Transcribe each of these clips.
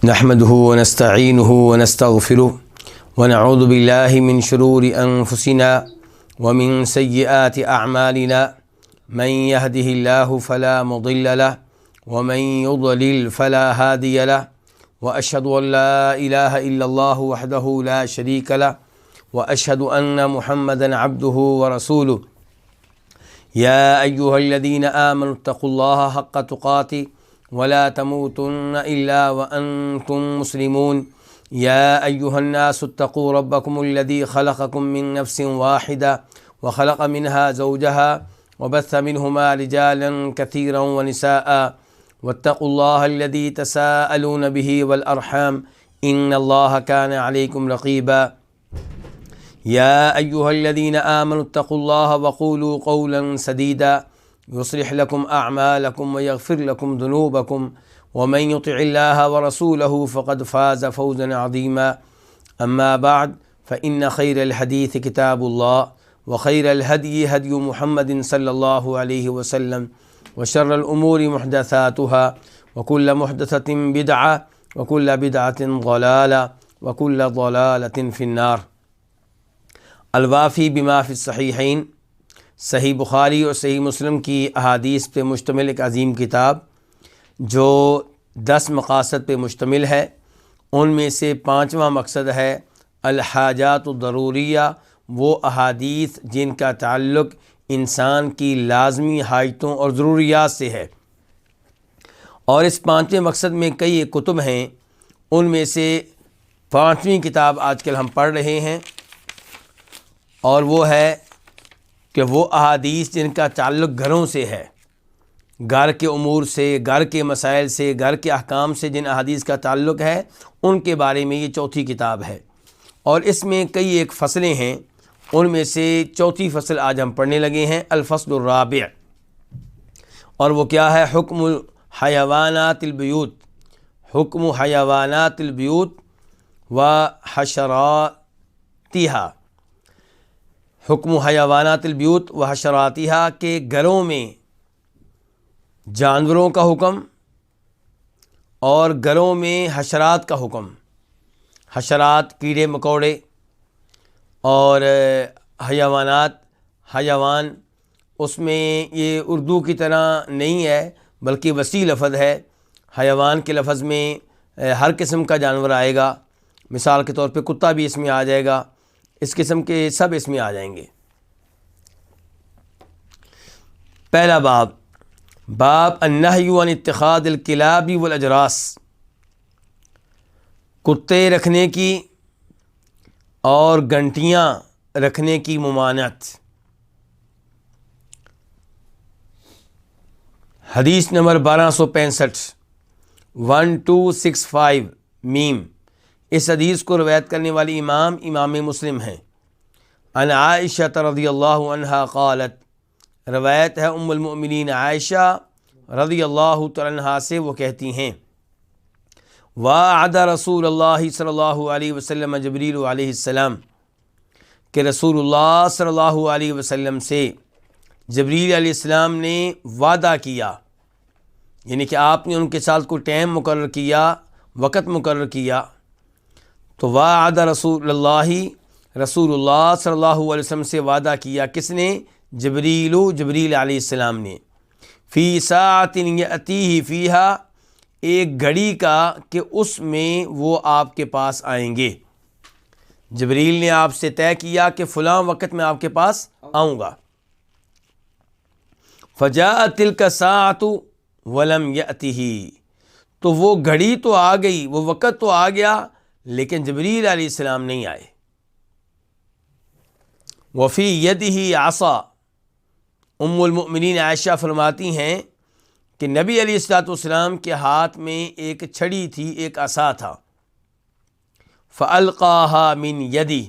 نحمده ونستعينه ونستغفره ونعوذ بالله من شرور أنفسنا ومن سيئات أعمالنا من يهده الله فلا مضل له ومن يضلل فلا هادي له وأشهد أن لا إله إلا الله وحده لا شريك له وأشهد أن محمدا عبده ورسوله يا أيها الذين آمنوا اتقوا الله حق تقاته ولا تموتن إلا وأنتم مسلمون يا أيها الناس اتقوا ربكم الذي خلقكم من نفس واحدة وخلق منها زوجها وبث منهما رجالا كثيرا ونساء واتقوا الله الذي تساءلون به والأرحام إن الله كان عليكم رقيبا يا أيها الذين آمنوا اتقوا الله وقولوا قولا سديدا يصلح لكم أعمالكم ويغفر لكم ذنوبكم ومن يطع الله ورسوله فقد فاز فوزا عظيما أما بعد فإن خير الحديث كتاب الله وخير الهدي هدي محمد صلى الله عليه وسلم وشر الأمور محدثاتها وكل محدثة بدعة وكل بدعة ضلالة وكل ضلالة في النار۔ الوافی بما فی الصحیحین، صحیح بخاری اور صحیح مسلم کی احادیث پہ مشتمل ایک عظیم کتاب جو 10 مقاصد پہ مشتمل ہے۔ ان میں سے 5واں مقصد ہے الحاجات الضروریہ، وہ احادیث جن کا تعلق انسان کی لازمی حاجتوں اور ضروریات سے ہے۔ اور اس 5ویں مقصد میں کئی کتب ہیں، ان میں سے 5ویں کتاب آج کل ہم پڑھ رہے ہیں، اور وہ ہے کہ وہ احادیث جن کا تعلق گھروں سے ہے، گھر کے امور سے، گھر کے مسائل سے، گھر کے احکام سے جن احادیث کا تعلق ہے، ان کے بارے میں یہ 4تھی کتاب ہے۔ اور اس میں کئی ایک فصلیں ہیں، ان میں سے 4تھی فصل آج ہم پڑھنے لگے ہیں، الفصل الرابع، اور وہ کیا ہے؟ حکم حیوانات البیوت، حکم حیوانات البیوت و حشراتہا، حکم حیوانات البیوت و حشراتہا، کے گھروں میں جانوروں کا حکم اور گھروں میں حشرات کا حکم۔ حشرات کیڑے مکوڑے، اور حیوانات حیوان، اس میں یہ اردو کی طرح نہیں ہے بلکہ وسیع لفظ ہے۔ حیوان کے لفظ میں ہر قسم کا جانور آئے گا، مثال کے طور پہ کتا بھی اس میں آ جائے گا، اس قسم کے سب اس میں آ جائیں گے۔ پہلا باب، باب النہی عن اتخاذ الکلاب والاجراس، کتے رکھنے کی اور گھنٹیاں رکھنے کی ممانعت۔ حدیث نمبر 1265، 1265 میم۔ اس حدیث کو روایت کرنے والی امام مسلم ہیں۔ عن عائشہ رضی اللہ عنہا قالت، روایت ہے ام المؤمنین عائشہ رضی اللہ تعالی عنہا سے، وہ کہتی ہیں، وعد رسول اللہ صلی اللہ علیہ وسلم جبریل علیہ السلام، کہ رسول اللہ صلی اللہ علیہ وسلم سے جبریل علیہ السلام نے وعدہ کیا، یعنی کہ آپ نے ان کے ساتھ کوئی ٹائم مقرر کیا، وقت مقرر کیا۔ تو وعد رسول اللہ، رسول اللہ صلی اللہ علیہ وسلم سے وعدہ کیا، کس نے؟ جبریل علیہ السلام نے، فی ساعۃ یأتیہ فیہا، ایک گھڑی کا کہ اس میں وہ آپ کے پاس آئیں گے۔ جبریل نے آپ سے طے کیا کہ فلاں وقت میں آپ کے پاس آؤں گا۔ فجاءت تلک الساعۃ ولم یأتہ، تو وہ گھڑی تو آ گئی، وہ وقت تو آ گیا، لیکن جبریل علیہ السلام نہیں آئے۔ وفی یدہ عصا، ام المؤمنین عائشہ فرماتی ہیں کہ نبی علیہ الصلوۃ والسلام کے ہاتھ میں ایک چھڑی تھی، ایک عصا تھا۔ فالقاها من یدی،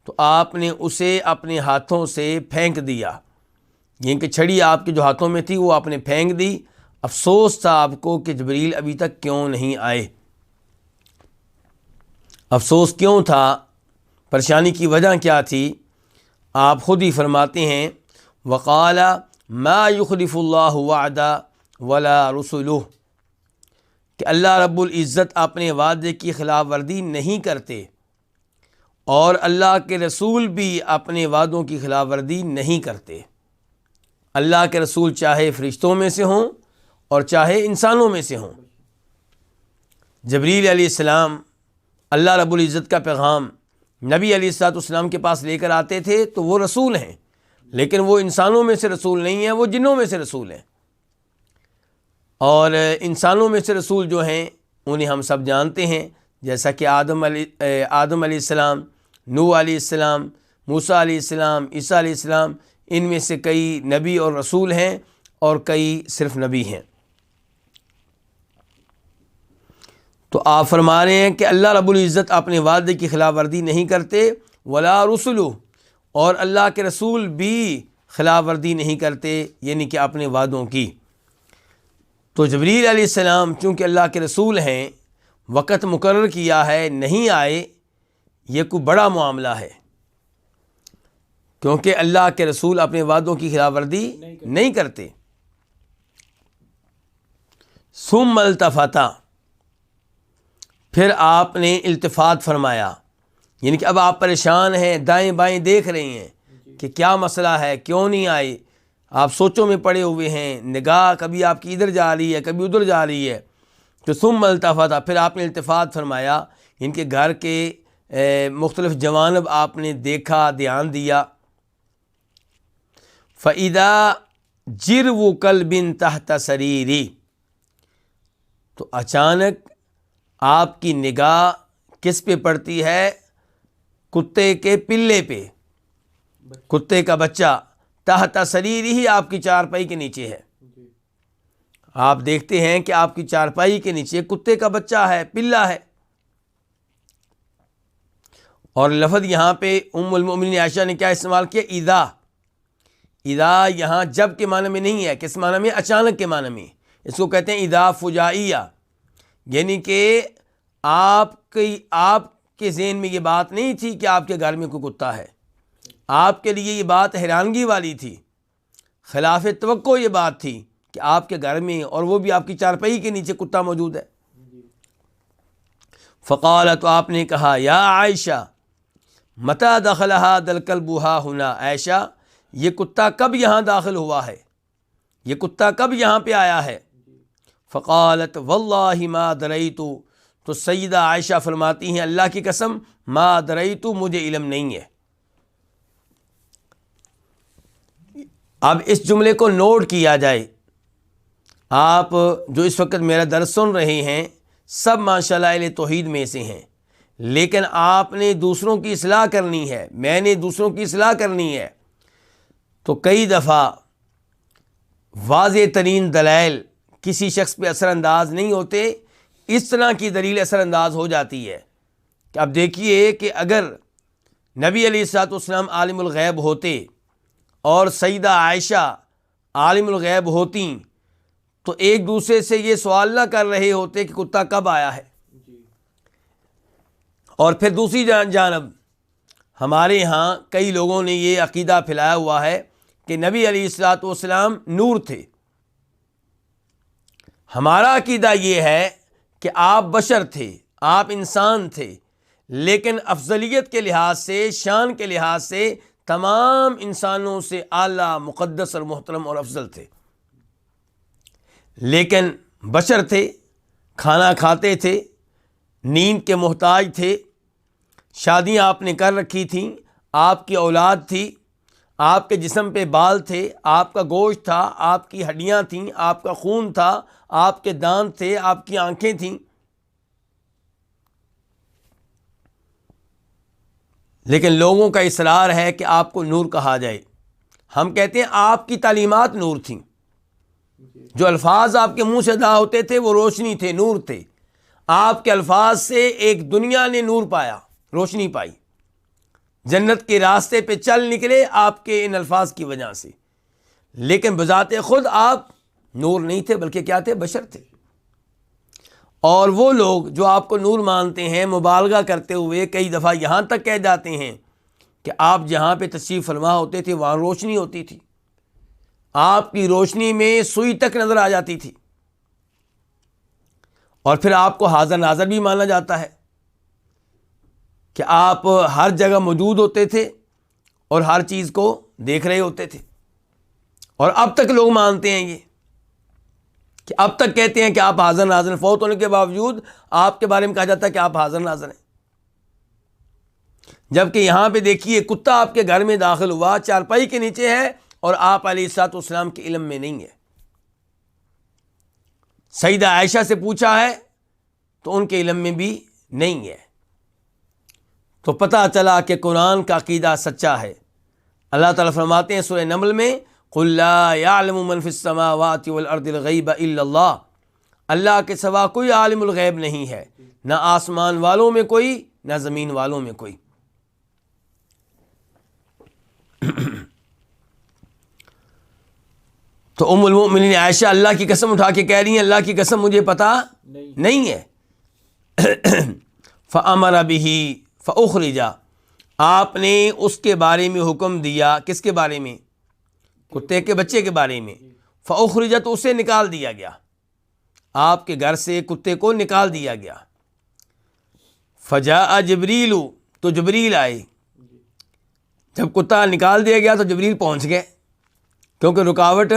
تو آپ نے اسے اپنے ہاتھوں سے پھینک دیا، یعنی کہ چھڑی آپ کے جو ہاتھوں میں تھی وہ آپ نے پھینک دی۔ افسوس تھا آپ کو کہ جبریل ابھی تک کیوں نہیں آئے۔ افسوس کیوں تھا؟ پریشانی کی وجہ کیا تھی؟ آپ خود ہی فرماتے ہیں، وقال ما یخلف اللہ وعدہ ولا رسلہ، کہ اللہ رب العزت اپنے وعدے کی خلاف ورزی نہیں کرتے، اور اللہ کے رسول بھی اپنے وعدوں کی خلاف ورزی نہیں کرتے۔ اللہ کے رسول چاہے فرشتوں میں سے ہوں اور چاہے انسانوں میں سے ہوں۔ جبریل علیہ السلام اللہ رب العزت کا پیغام نبی علیہ السلام کے پاس لے کر آتے تھے، تو وہ رسول ہیں، لیکن وہ انسانوں میں سے رسول نہیں ہیں، وہ جنوں میں سے رسول ہیں۔ اور انسانوں میں سے رسول جو ہیں انہیں ہم سب جانتے ہیں، جیسا کہ آدم علیہ السلام، نوح علیہ السلام، موسیٰ علیہ السلام، عیسیٰ علیہ السلام، ان میں سے کئی نبی اور رسول ہیں اور کئی صرف نبی ہیں۔ تو آپ فرما رہے ہیں کہ اللہ رب العزت اپنے وعدے کی خلاف ورزی نہیں کرتے، ولا رسلہ، اور اللہ کے رسول بھی خلاف ورزی نہیں کرتے، یعنی کہ اپنے وعدوں کی۔ تو جبریل علیہ السلام چونکہ اللہ کے رسول ہیں، وقت مقرر کیا ہے، نہیں آئے، یہ کوئی بڑا معاملہ ہے، کیونکہ اللہ کے رسول اپنے وعدوں کی خلاف ورزی نہیں کرتے۔ ثم التفتا، پھر آپ نے التفات فرمایا، یعنی کہ اب آپ پریشان ہیں، دائیں بائیں دیکھ رہے ہیں کہ کیا مسئلہ ہے، کیوں نہیں آئے، آپ سوچوں میں پڑے ہوئے ہیں، نگاہ کبھی آپ کی ادھر جا رہی ہے، کبھی ادھر جا رہی ہے۔ تو ثم التفت، پھر آپ نے التفات فرمایا، ان کے گھر کے مختلف جوانب آپ نے دیکھا، دھیان دیا۔ فَإِذَا جِرْوُ كَلْبٍ تَحْتَ سَرِيرِ، تو اچانک آپ کی نگاہ کس پہ پڑتی ہے؟ کتے کے پلے پہ، کتے کا بچہ، تحت سریری، ہی آپ کی چارپائی کے نیچے ہے۔ آپ دیکھتے ہیں کہ آپ کی چارپائی کے نیچے کتے کا بچہ ہے، پلہ ہے۔ اور لفظ یہاں پہ ام المؤمنین عائشہ نے کیا استعمال کیا؟ اذا۔ اذا یہاں جب کے معنی میں نہیں ہے، کس معنی میں؟ اچانک کے معنی میں۔ اس کو کہتے ہیں اذا فجائیہ، یعنی کہ آپ کے ذہن میں یہ بات نہیں تھی کہ آپ کے گھر میں کوئی کتا ہے، آپ کے لیے یہ بات حیرانگی والی تھی، خلاف توقع یہ بات تھی کہ آپ کے گھر میں، اور وہ بھی آپ کی چارپائی کے نیچے، کتا موجود ہے۔ فقالت، تو آپ نے کہا، یا عائشہ متی دخل ھذا الکلب ھا ھنا، عائشہ یہ کتا کب یہاں داخل ہوا ہے، یہ کتا کب یہاں پہ آیا ہے؟ فقالت واللہ ما دریت، تو سیدہ عائشہ فرماتی ہیں اللہ کی قسم، ما دریت، مجھے علم نہیں ہے۔ اب اس جملے کو نوٹ کیا جائے، آپ جو اس وقت میرا درس سن رہے ہیں سب ماشاءاللہ اہل توحید میں سے ہیں، لیکن آپ نے دوسروں کی اصلاح کرنی ہے، میں نے دوسروں کی اصلاح کرنی ہے، تو کئی دفعہ واضح ترین دلائل کسی شخص پہ اثر انداز نہیں ہوتے، اس طرح کی دلیل اثر انداز ہو جاتی ہے کہ اب دیکھیے کہ اگر نبی علیہ السلام عالم الغیب ہوتے اور سیدہ عائشہ عالم الغیب ہوتیں تو ایک دوسرے سے یہ سوال نہ کر رہے ہوتے کہ کتا کب آیا ہے۔ اور پھر دوسری جانب ہمارے ہاں کئی لوگوں نے یہ عقیدہ پھیلایا ہوا ہے کہ نبی علیہ السلام نور تھے۔ ہمارا عقیدہ یہ ہے کہ آپ بشر تھے، آپ انسان تھے، لیکن افضلیت کے لحاظ سے، شان کے لحاظ سے تمام انسانوں سے اعلیٰ، مقدس اور محترم اور افضل تھے، لیکن بشر تھے، کھانا کھاتے تھے، نیند کے محتاج تھے، شادیاں آپ نے کر رکھی تھیں، آپ کی اولاد تھی، آپ کے جسم پہ بال تھے، آپ کا گوشت تھا، آپ کی ہڈیاں تھیں، آپ کا خون تھا، آپ کے دانت تھے، آپ کی آنکھیں تھیں، لیکن لوگوں کا اصرار ہے کہ آپ کو نور کہا جائے۔ ہم کہتے ہیں آپ کی تعلیمات نور تھیں، جو الفاظ آپ کے منہ سے ادا ہوتے تھے وہ روشنی تھے، نور تھے۔ آپ کے الفاظ سے ایک دنیا نے نور پایا، روشنی پائی، جنت کے راستے پہ چل نکلے آپ کے ان الفاظ کی وجہ سے، لیکن بذات خود آپ نور نہیں تھے، بلکہ کیا تھے؟ بشر تھے۔ اور وہ لوگ جو آپ کو نور مانتے ہیں، مبالغہ کرتے ہوئے کئی دفعہ یہاں تک کہہ جاتے ہیں کہ آپ جہاں پہ تشریف فرما ہوتے تھے وہاں روشنی ہوتی تھی، آپ کی روشنی میں سوئی تک نظر آ جاتی تھی، اور پھر آپ کو حاضر ناظر بھی مانا جاتا ہے کہ آپ ہر جگہ موجود ہوتے تھے اور ہر چیز کو دیکھ رہے ہوتے تھے. اور اب تک لوگ مانتے ہیں یہ کہ اب تک کہتے ہیں کہ آپ حاضر ناظر ہیں. فوت ہونے کے باوجود آپ کے بارے میں کہا جاتا ہے کہ آپ حاضر ناظر ہیں. جبکہ یہاں پہ دیکھیے کتا آپ کے گھر میں داخل ہوا، چارپائی کے نیچے ہے، اور آپ علیہ الصلوۃ والسلام کے علم میں نہیں ہے. سیدہ عائشہ سے پوچھا ہے تو ان کے علم میں بھی نہیں ہے. تو پتہ چلا کہ قرآن کا عقیدہ سچا ہے. اللہ تعالیٰ فرماتے ہیں سورہ نمل میں قُلْ لَا يَعْلَمُ مَنْ فِي السَّمَاوَاتِ وَالْأَرْضِ الْغَيْبَ إِلَّا اللَّهُ. اللہ کے سوا کوئی عالم الغیب نہیں ہے، نہ آسمان والوں میں کوئی نہ زمین والوں میں کوئی. تو ام المؤمنین عائشہ اللہ کی قسم اٹھا کے کہہ رہی ہیں اللہ کی قسم مجھے پتہ نہیں ہے. فَأَمَرَ بِهِ فَأُخْرِجَ. آپ نے اس کے بارے میں حکم دیا. کس کے بارے میں؟ کتے کے بچے کے بارے میں. فَأُخْرِجَ تو اسے نکال دیا گیا، آپ کے گھر سے کتے کو نکال دیا گیا. فَجَاءَ جِبْرِيلُ تو جبریل آئے. جب کتا نکال دیا گیا تو جبریل پہنچ گئے کیونکہ رکاوٹ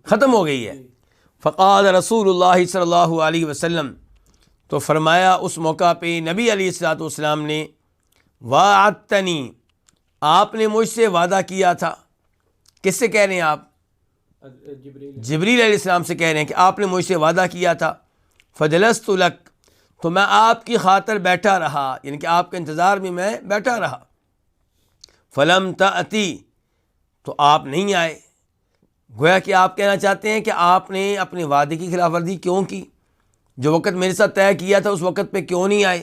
ختم ہو گئی ہے. فقال رسول اللہ صلی اللہ علیہ وسلم تو فرمایا اس موقع پہ نبی علیہ الصلوۃ والسلام نے وعدتنی آپ نے مجھ سے وعدہ کیا تھا. کس سے کہہ رہے ہیں آپ؟ جبریل علیہ السلام سے کہہ رہے ہیں کہ آپ نے مجھ سے وعدہ کیا تھا. فجلست لک تو میں آپ کی خاطر بیٹھا رہا، یعنی کہ آپ کے انتظار میں بیٹھا رہا. فلم تأتی تو آپ نہیں آئے. گویا کہ آپ کہنا چاہتے ہیں کہ آپ نے اپنے وعدے کی خلاف ورزی کیوں کی؟ جو وقت میرے ساتھ طے کیا تھا اس وقت پہ کیوں نہیں آئے؟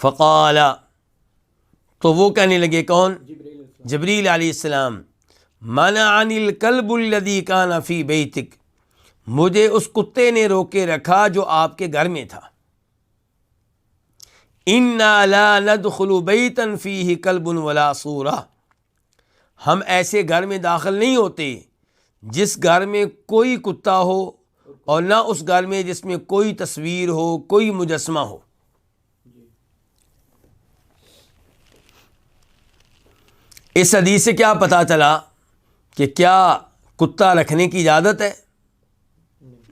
فقال تو وہ کہنے لگے، کون؟ جبریل علیہ السلام. منعنی الکلب الذی کان فی بیتک. مجھے اس کتے نے روکے رکھا جو آپ کے گھر میں تھا. انا لا ندخل بیتا فیہ کلب ولا صورہ. ہم ایسے گھر میں داخل نہیں ہوتے جس گھر میں کوئی کتا ہو اور نہ اس گھر میں جس میں کوئی تصویر ہو، کوئی مجسمہ ہو. اس حدیث سے کیا پتہ چلا کہ کیا کتا رکھنے کی اجازت ہے؟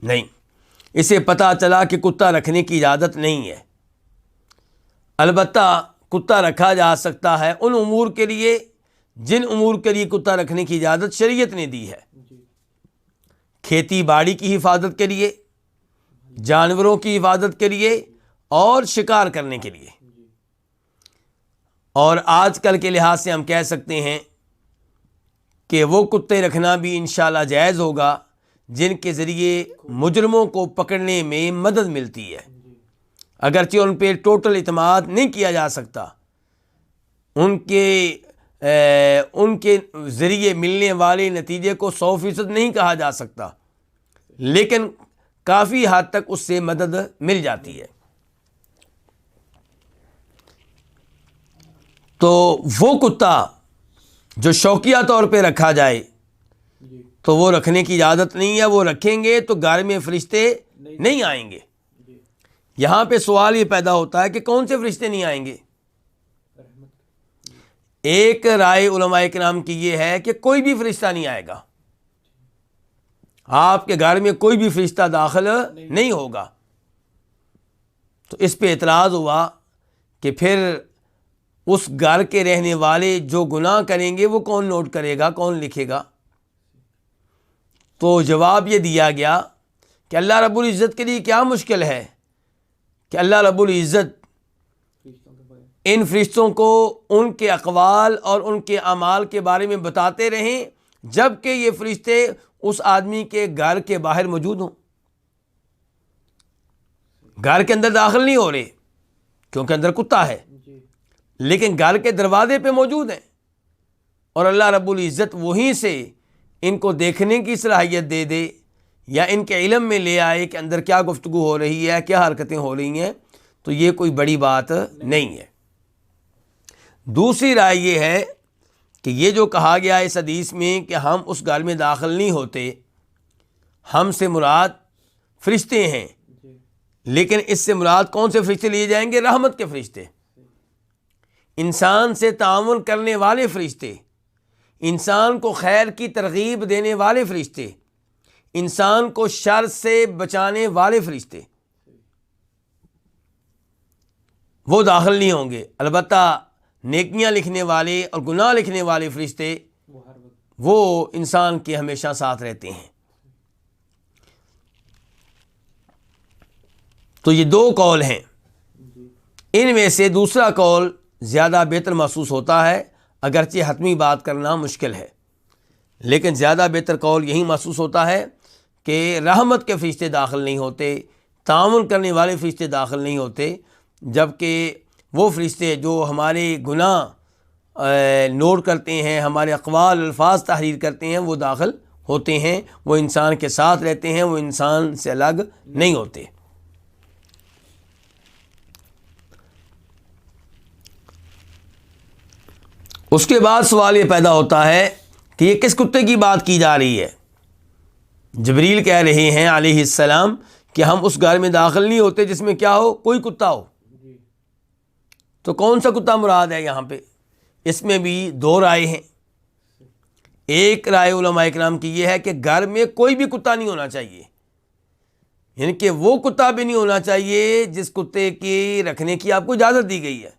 نہیں. اسے پتہ چلا کہ کتا رکھنے کی اجازت نہیں ہے. البتہ کتا رکھا جا سکتا ہے ان امور کے لیے جن امور کے لیے کتا رکھنے کی اجازت شریعت نے دی ہے. کھیتی باڑی کی حفاظت کے لیے، جانوروں کی حفاظت کے لیے اور شکار کرنے کے لیے. اور آج کل کے لحاظ سے ہم کہہ سکتے ہیں کہ وہ کتے رکھنا بھی انشاءاللہ جائز ہوگا جن کے ذریعے مجرموں کو پکڑنے میں مدد ملتی ہے. اگرچہ ان پہ ٹوٹل اعتماد نہیں کیا جا سکتا، ان کے ذریعے ملنے والے نتیجے کو 100% نہیں کہا جا سکتا، لیکن کافی حد تک اس سے مدد مل جاتی ہے. تو وہ کتا جو شوقیہ طور پہ رکھا جائے تو وہ رکھنے کی اجازت نہیں ہے. وہ رکھیں گے تو گھر میں فرشتے نہیں آئیں گے. یہاں پہ سوال یہ پیدا ہوتا ہے کہ کون سے فرشتے نہیں آئیں گے؟ ایک رائے علماء کرام کی یہ ہے کہ کوئی بھی فرشتہ نہیں آئے گا. آپ کے گھر میں کوئی بھی فرشتہ داخل نہیں ہوگا. تو اس پہ اعتراض ہوا کہ پھر اس گھر کے رہنے والے جو گناہ کریں گے وہ کون نوٹ کرے گا، کون لکھے گا؟ تو جواب یہ دیا گیا کہ اللہ رب العزت کے لیے کیا مشکل ہے کہ اللہ رب العزت ان فرشتوں کو ان کے اقوال اور ان کے اعمال کے بارے میں بتاتے رہیں جب کہ یہ فرشتے اس آدمی کے گھر کے باہر موجود ہوں. گھر کے اندر داخل نہیں ہو رہے کیونکہ اندر کتا ہے، لیکن گھر کے دروازے پہ موجود ہیں. اور اللہ رب العزت وہیں سے ان کو دیکھنے کی صلاحیت دے دے یا ان کے علم میں لے آئے کہ اندر کیا گفتگو ہو رہی ہے، کیا حرکتیں ہو رہی ہیں، تو یہ کوئی بڑی بات نہیں ہے. دوسری رائے یہ ہے کہ یہ جو کہا گیا اس حدیث میں کہ ہم اس گھر میں داخل نہیں ہوتے، ہم سے مراد فرشتے ہیں، لیکن اس سے مراد کون سے فرشتے لیے جائیں گے؟ رحمت کے فرشتے، انسان سے تعامل کرنے والے فرشتے، انسان کو خیر کی ترغیب دینے والے فرشتے، انسان کو شر سے بچانے والے فرشتے، وہ داخل نہیں ہوں گے۔ البتہ نیکیاں لکھنے والے اور گناہ لکھنے والے فرشتے وہ انسان کے ہمیشہ ساتھ رہتے ہیں۔ تو یہ دو قول ہیں، ان میں سے دوسرا قول زیادہ بہتر محسوس ہوتا ہے، اگرچہ حتمی بات کرنا مشکل ہے، لیکن زیادہ بہتر قول یہی محسوس ہوتا ہے کہ رحمت کے فرشتے داخل نہیں ہوتے، تعاون کرنے والے فرشتے داخل نہیں ہوتے، جبکہ وہ فرشتے جو ہمارے گناہ نوٹ کرتے ہیں، ہمارے اقوال الفاظ تحریر کرتے ہیں، وہ داخل ہوتے ہیں، وہ انسان کے ساتھ رہتے ہیں، وہ انسان سے الگ نہیں ہوتے۔ اس کے بعد سوال یہ پیدا ہوتا ہے کہ یہ کس کتے کی بات کی جا رہی ہے؟ جبریل کہہ رہے ہیں علیہ السلام کہ ہم اس گھر میں داخل نہیں ہوتے جس میں کیا ہو؟ کوئی کتا ہو۔ تو کون سا کتا مراد ہے یہاں پہ؟ اس میں بھی دو رائے ہیں۔ ایک رائے علماء اکرام کی یہ ہے کہ گھر میں کوئی بھی کتا نہیں ہونا چاہیے، یعنی کہ وہ کتا بھی نہیں ہونا چاہیے جس کتے کی رکھنے کی آپ کو اجازت دی گئی ہے۔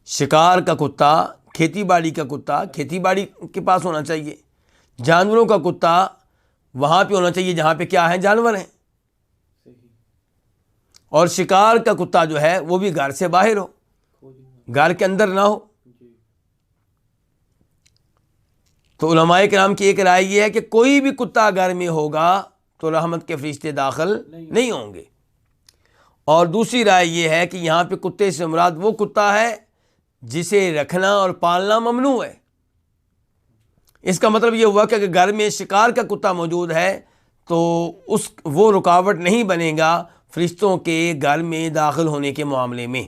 شکار کا کتا، کھیتی باڑی کا کتا کھیتی باڑی کے پاس ہونا چاہیے، جانوروں کا کتا وہاں پہ ہونا چاہیے جہاں پہ کیا ہے؟ جانور ہیں۔ اور شکار کا کتا جو ہے وہ بھی گھر سے باہر ہو، گھر کے اندر نہ ہو۔ تو علماء کرام کی ایک رائے یہ ہے کہ کوئی بھی کتا گھر میں ہوگا تو رحمت کے فرشتے داخل نہیں ہوں گے۔ اور دوسری رائے یہ ہے کہ یہاں پہ کتے سے مراد وہ کتا ہے جسے رکھنا اور پالنا ممنوع ہے۔ اس کا مطلب یہ ہوا کہ اگر گھر میں شکار کا کتا موجود ہے تو وہ رکاوٹ نہیں بنے گا فرشتوں کے گھر میں داخل ہونے کے معاملے میں۔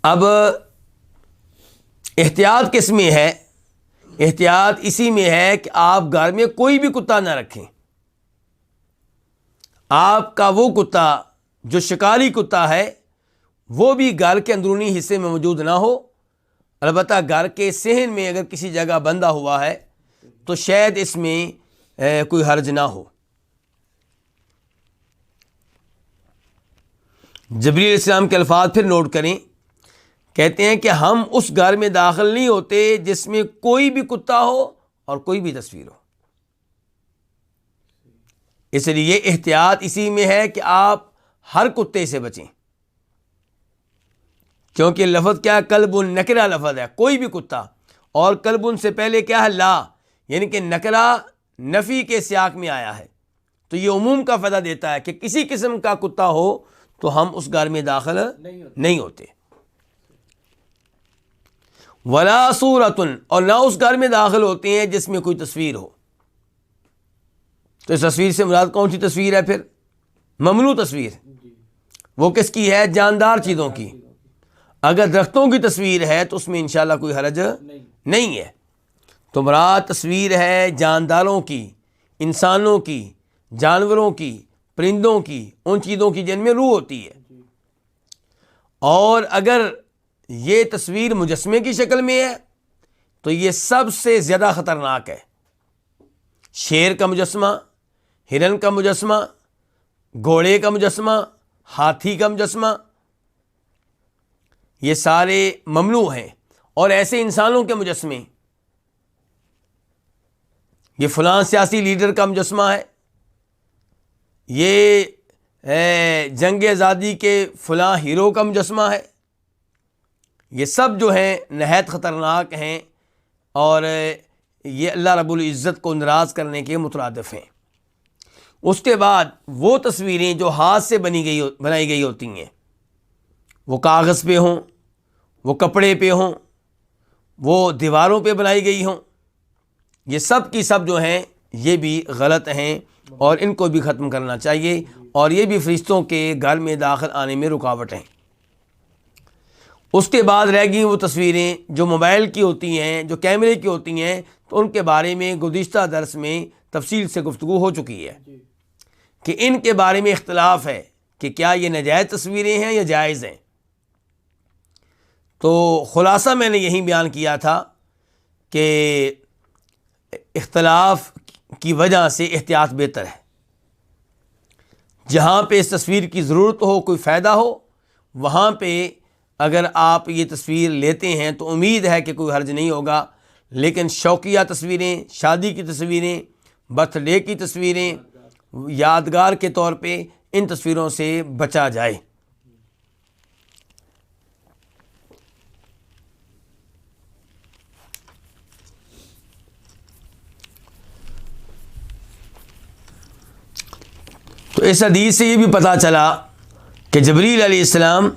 اب احتیاط کس میں ہے؟ احتیاط اسی میں ہے کہ آپ گھر میں کوئی بھی کتا نہ رکھیں۔ آپ کا وہ کتا جو شکاری کتا ہے وہ بھی گھر کے اندرونی حصے میں موجود نہ ہو، البتہ گھر کے صحن میں اگر کسی جگہ بندھا ہوا ہے تو شاید اس میں کوئی حرج نہ ہو۔ جبریل علیہ السلام کے الفاظ پھر نوٹ کریں، کہتے ہیں کہ ہم اس گھر میں داخل نہیں ہوتے جس میں کوئی بھی کتا ہو اور کوئی بھی تصویر ہو۔ اس لیے احتیاط اسی میں ہے کہ آپ ہر کتے سے بچیں، کیونکہ لفظ کیا ہے؟ کلب نکرہ لفظ ہے، کوئی بھی کتا، اور کلب سے پہلے کیا ہے؟ لا، یعنی کہ نکرہ نفی کے سیاق میں آیا ہے، تو یہ عموم کا فائدہ دیتا ہے کہ کسی قسم کا کتا ہو تو ہم اس گھر میں داخل نہیں ہوتے۔ ولا صورتن، اور نہ اس گھر میں داخل ہوتے ہیں جس میں کوئی تصویر ہو۔ تو اس تصویر سے مراد کون سی تصویر ہے پھر؟ ممنوع تصویر۔ وہ کس کی ہے؟ جاندار چیزوں کی۔ اگر درختوں کی تصویر ہے تو اس میں انشاءاللہ کوئی حرج نہیں ہے۔ تو مراد تصویر ہے جانداروں کی، انسانوں کی، جانوروں کی، پرندوں کی، ان چیزوں کی جن میں روح ہوتی ہے۔ اور اگر یہ تصویر مجسمے کی شکل میں ہے تو یہ سب سے زیادہ خطرناک ہے۔ شیر کا مجسمہ، ہرن کا مجسمہ، گھوڑے کا مجسمہ، ہاتھی کا مجسمہ، یہ سارے ممنوع ہیں۔ اور ایسے انسانوں کے مجسمے، یہ فلاں سیاسی لیڈر کا مجسمہ ہے، یہ جنگ آزادی کے فلاں ہیرو کا مجسمہ ہے، یہ سب جو ہیں نہایت خطرناک ہیں اور یہ اللہ رب العزت کو ناراض کرنے کے مترادف ہیں۔ اس کے بعد وہ تصویریں جو ہاتھ سے بنائی گئی ہوتی ہیں، وہ کاغذ پہ ہوں، وہ کپڑے پہ ہوں، وہ دیواروں پہ بنائی گئی ہوں، یہ سب کی سب جو ہیں یہ بھی غلط ہیں اور ان کو بھی ختم کرنا چاہیے، اور یہ بھی فرشتوں کے گھر میں داخل آنے میں رکاوٹ ہیں۔ اس کے بعد رہ گئی وہ تصویریں جو موبائل کی ہوتی ہیں، جو کیمرے کی ہوتی ہیں، تو ان کے بارے میں گزشتہ درس میں تفصیل سے گفتگو ہو چکی ہے کہ ان کے بارے میں اختلاف ہے کہ کیا یہ ناجائز تصویریں ہیں یا جائز ہیں۔ تو خلاصہ میں نے یہی بیان کیا تھا کہ اختلاف کی وجہ سے احتیاط بہتر ہے۔ جہاں پہ اس تصویر کی ضرورت ہو، کوئی فائدہ ہو، وہاں پہ اگر آپ یہ تصویر لیتے ہیں تو امید ہے کہ کوئی حرج نہیں ہوگا، لیکن شوقیہ تصویریں، شادی کی تصویریں، برتھ ڈے کی تصویریں، یادگار کے طور پہ ان تصویروں سے بچا جائے۔ تو اس حدیث سے یہ بھی پتہ چلا کہ جبریل علیہ السلام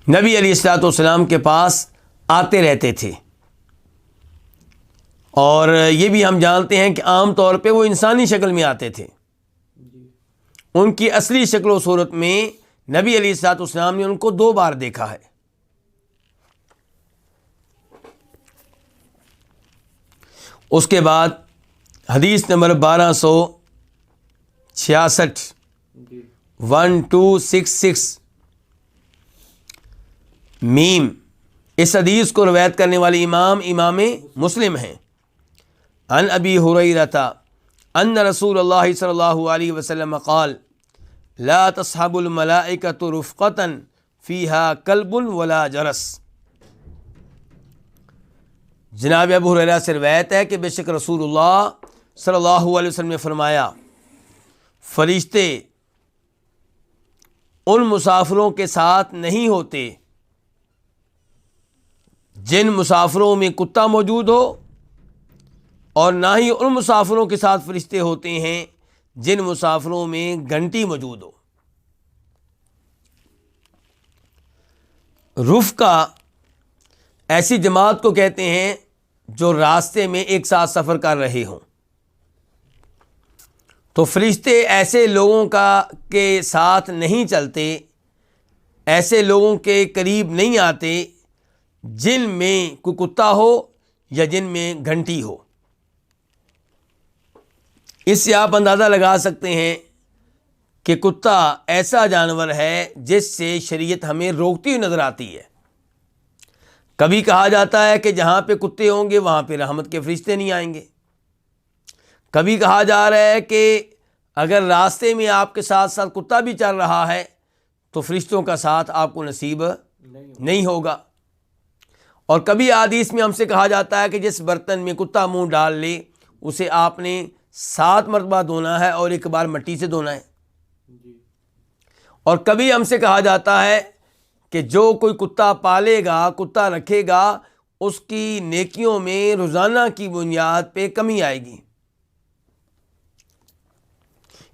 نبی علیہ الصلوۃ والسلام کے پاس آتے رہتے تھے، اور یہ بھی ہم جانتے ہیں کہ عام طور پہ وہ انسانی شکل میں آتے تھے۔ ان کی اصلی شکل و صورت میں نبی علیہ الصلوۃ والسلام نے ان کو 2 بار دیکھا ہے۔ اس کے بعد حدیث نمبر 1266 1266 میم، اس حدیث کو روایت کرنے والے امام مسلم ہیں۔ عن ابی ہریرہ ان رسول اللہ صلی اللہ علیہ وسلم قال لا تصحب الملائکۃ رفقۃ فیہا کلب ولا جرس۔ جناب ابو ہریرہ سے روایت ہے کہ بے شک رسول اللہ صلی اللہ علیہ وسلم نے فرمایا، فرشتے ان مسافروں کے ساتھ نہیں ہوتے جن مسافروں میں کتا موجود ہو، اور نہ ہی ان مسافروں کے ساتھ فرشتے ہوتے ہیں جن مسافروں میں گھنٹی موجود ہو۔ رفقہ ایسی جماعت کو کہتے ہیں جو راستے میں ایک ساتھ سفر کر رہے ہوں۔ تو فرشتے ایسے لوگوں کے ساتھ نہیں چلتے، ایسے لوگوں کے قریب نہیں آتے جن میں کوئی کتا ہو یا جن میں گھنٹی ہو۔ اس سے آپ اندازہ لگا سکتے ہیں کہ کتا ایسا جانور ہے جس سے شریعت ہمیں روکتی ہوئی نظر آتی ہے۔ کبھی کہا جاتا ہے کہ جہاں پہ کتے ہوں گے وہاں پہ رحمت کے فرشتے نہیں آئیں گے۔ کبھی کہا جا رہا ہے کہ اگر راستے میں آپ کے ساتھ ساتھ کتا بھی چل رہا ہے تو فرشتوں کا ساتھ آپ کو نصیب نہیں ہوگا۔ اور کبھی حدیث میں ہم سے کہا جاتا ہے کہ جس برتن میں کتا منہ ڈال لے اسے آپ نے 7 مرتبہ دھونا ہے اور 1 بار مٹی سے دھونا ہے۔ اور کبھی ہم سے کہا جاتا ہے کہ جو کوئی کتا پالے گا، کتا رکھے گا، اس کی نیکیوں میں روزانہ کی بنیاد پہ کمی آئے گی۔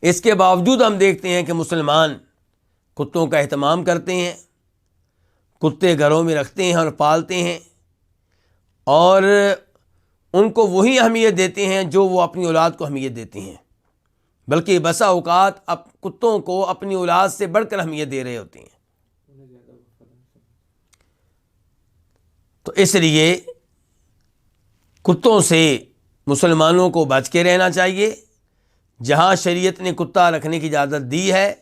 اس کے باوجود ہم دیکھتے ہیں کہ مسلمان کتوں کا اہتمام کرتے ہیں، کتے گھروں میں رکھتے ہیں اور پالتے ہیں، اور ان کو وہی اہمیت دیتے ہیں جو وہ اپنی اولاد کو اہمیت دیتے ہیں، بلکہ بسا اوقات کتوں کو اپنی اولاد سے بڑھ کر اہمیت دے رہے ہوتے ہیں۔ تو اس لیے کتوں سے مسلمانوں کو بچ کے رہنا چاہیے۔ جہاں شریعت نے کتا رکھنے کی اجازت دی ہے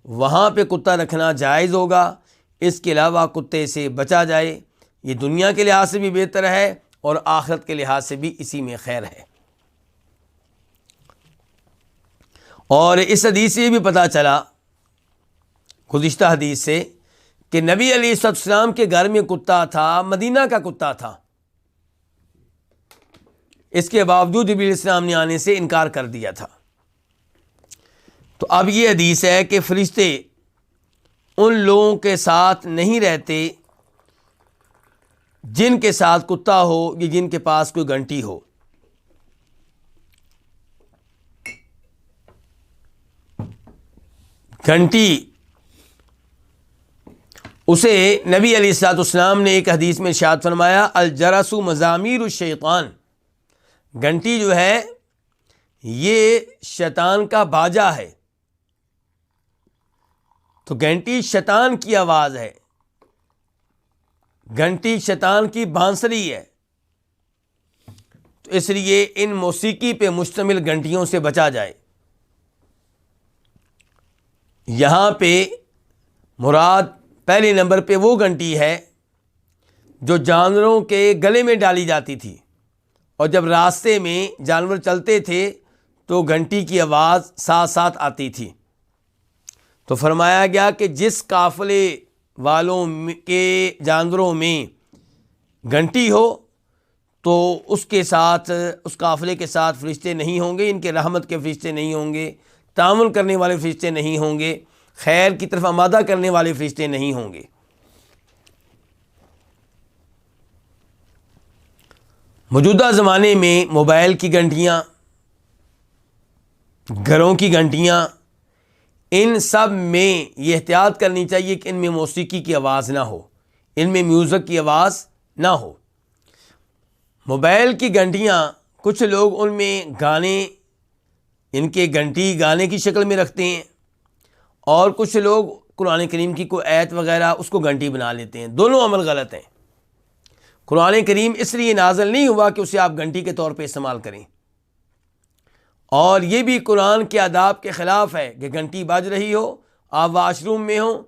وہاں پہ کتا رکھنا جائز ہوگا، اس کے علاوہ کتے سے بچا جائے۔ یہ دنیا کے لحاظ سے بھی بہتر ہے اور آخرت کے لحاظ سے بھی اسی میں خیر ہے۔ اور اس حدیث سے بھی پتہ چلا، گزشتہ حدیث سے، کہ نبی علیہ السلام کے گھر میں کتا تھا، مدینہ کا کتا تھا، اس کے باوجود نبی علیہ السلام نے آنے سے انکار کر دیا تھا۔ تو اب یہ حدیث ہے کہ فرشتے ان لوگوں کے ساتھ نہیں رہتے جن کے ساتھ کتا ہو یا جن کے پاس کوئی گھنٹی ہو۔ گھنٹی اسے نبی علیہ الصلوۃ والسلام نے ایک حدیث میں ارشاد فرمایا، الجرس مزامیر الشیطان، گھنٹی جو ہے یہ شیطان کا باجا ہے۔ تو گھنٹی شیطان کی آواز ہے، گھنٹی شیطان کی بانسری ہے۔ تو تو اس لیے ان موسیقی پہ مشتمل گھنٹیوں سے بچا جائے۔ یہاں پہ مراد پہلے نمبر پہ وہ گھنٹی ہے جو جانوروں کے گلے میں ڈالی جاتی تھی، اور جب راستے میں جانور چلتے تھے تو گھنٹی کی آواز ساتھ ساتھ آتی تھی۔ تو فرمایا گیا کہ جس قافلے والوں کے جانوروں میں گھنٹی ہو تو اس کے ساتھ، اس قافلے کے ساتھ فرشتے نہیں ہوں گے، ان کے رحمت کے فرشتے نہیں ہوں گے، تعامل کرنے والے فرشتے نہیں ہوں گے، خیر کی طرف آمادہ کرنے والے فرشتے نہیں ہوں گے۔ موجودہ زمانے میں موبائل کی گھنٹیاں، گھروں کی گھنٹیاں، ان سب میں یہ احتیاط کرنی چاہیے کہ ان میں موسیقی کی آواز نہ ہو، ان میں میوزک کی آواز نہ ہو۔ موبائل کی گھنٹیاں کچھ لوگ ان میں گانے، ان کے گھنٹی گانے کی شکل میں رکھتے ہیں، اور کچھ لوگ قرآن کریم کی کوئی آیت وغیرہ اس کو گھنٹی بنا لیتے ہیں۔ دونوں عمل غلط ہیں۔ قرآن کریم اس لیے نازل نہیں ہوا کہ اسے آپ گھنٹی کے طور پہ استعمال کریں، اور یہ بھی قرآن کے آداب کے خلاف ہے کہ گھنٹی بج رہی ہو، آپ واش روم میں ہوں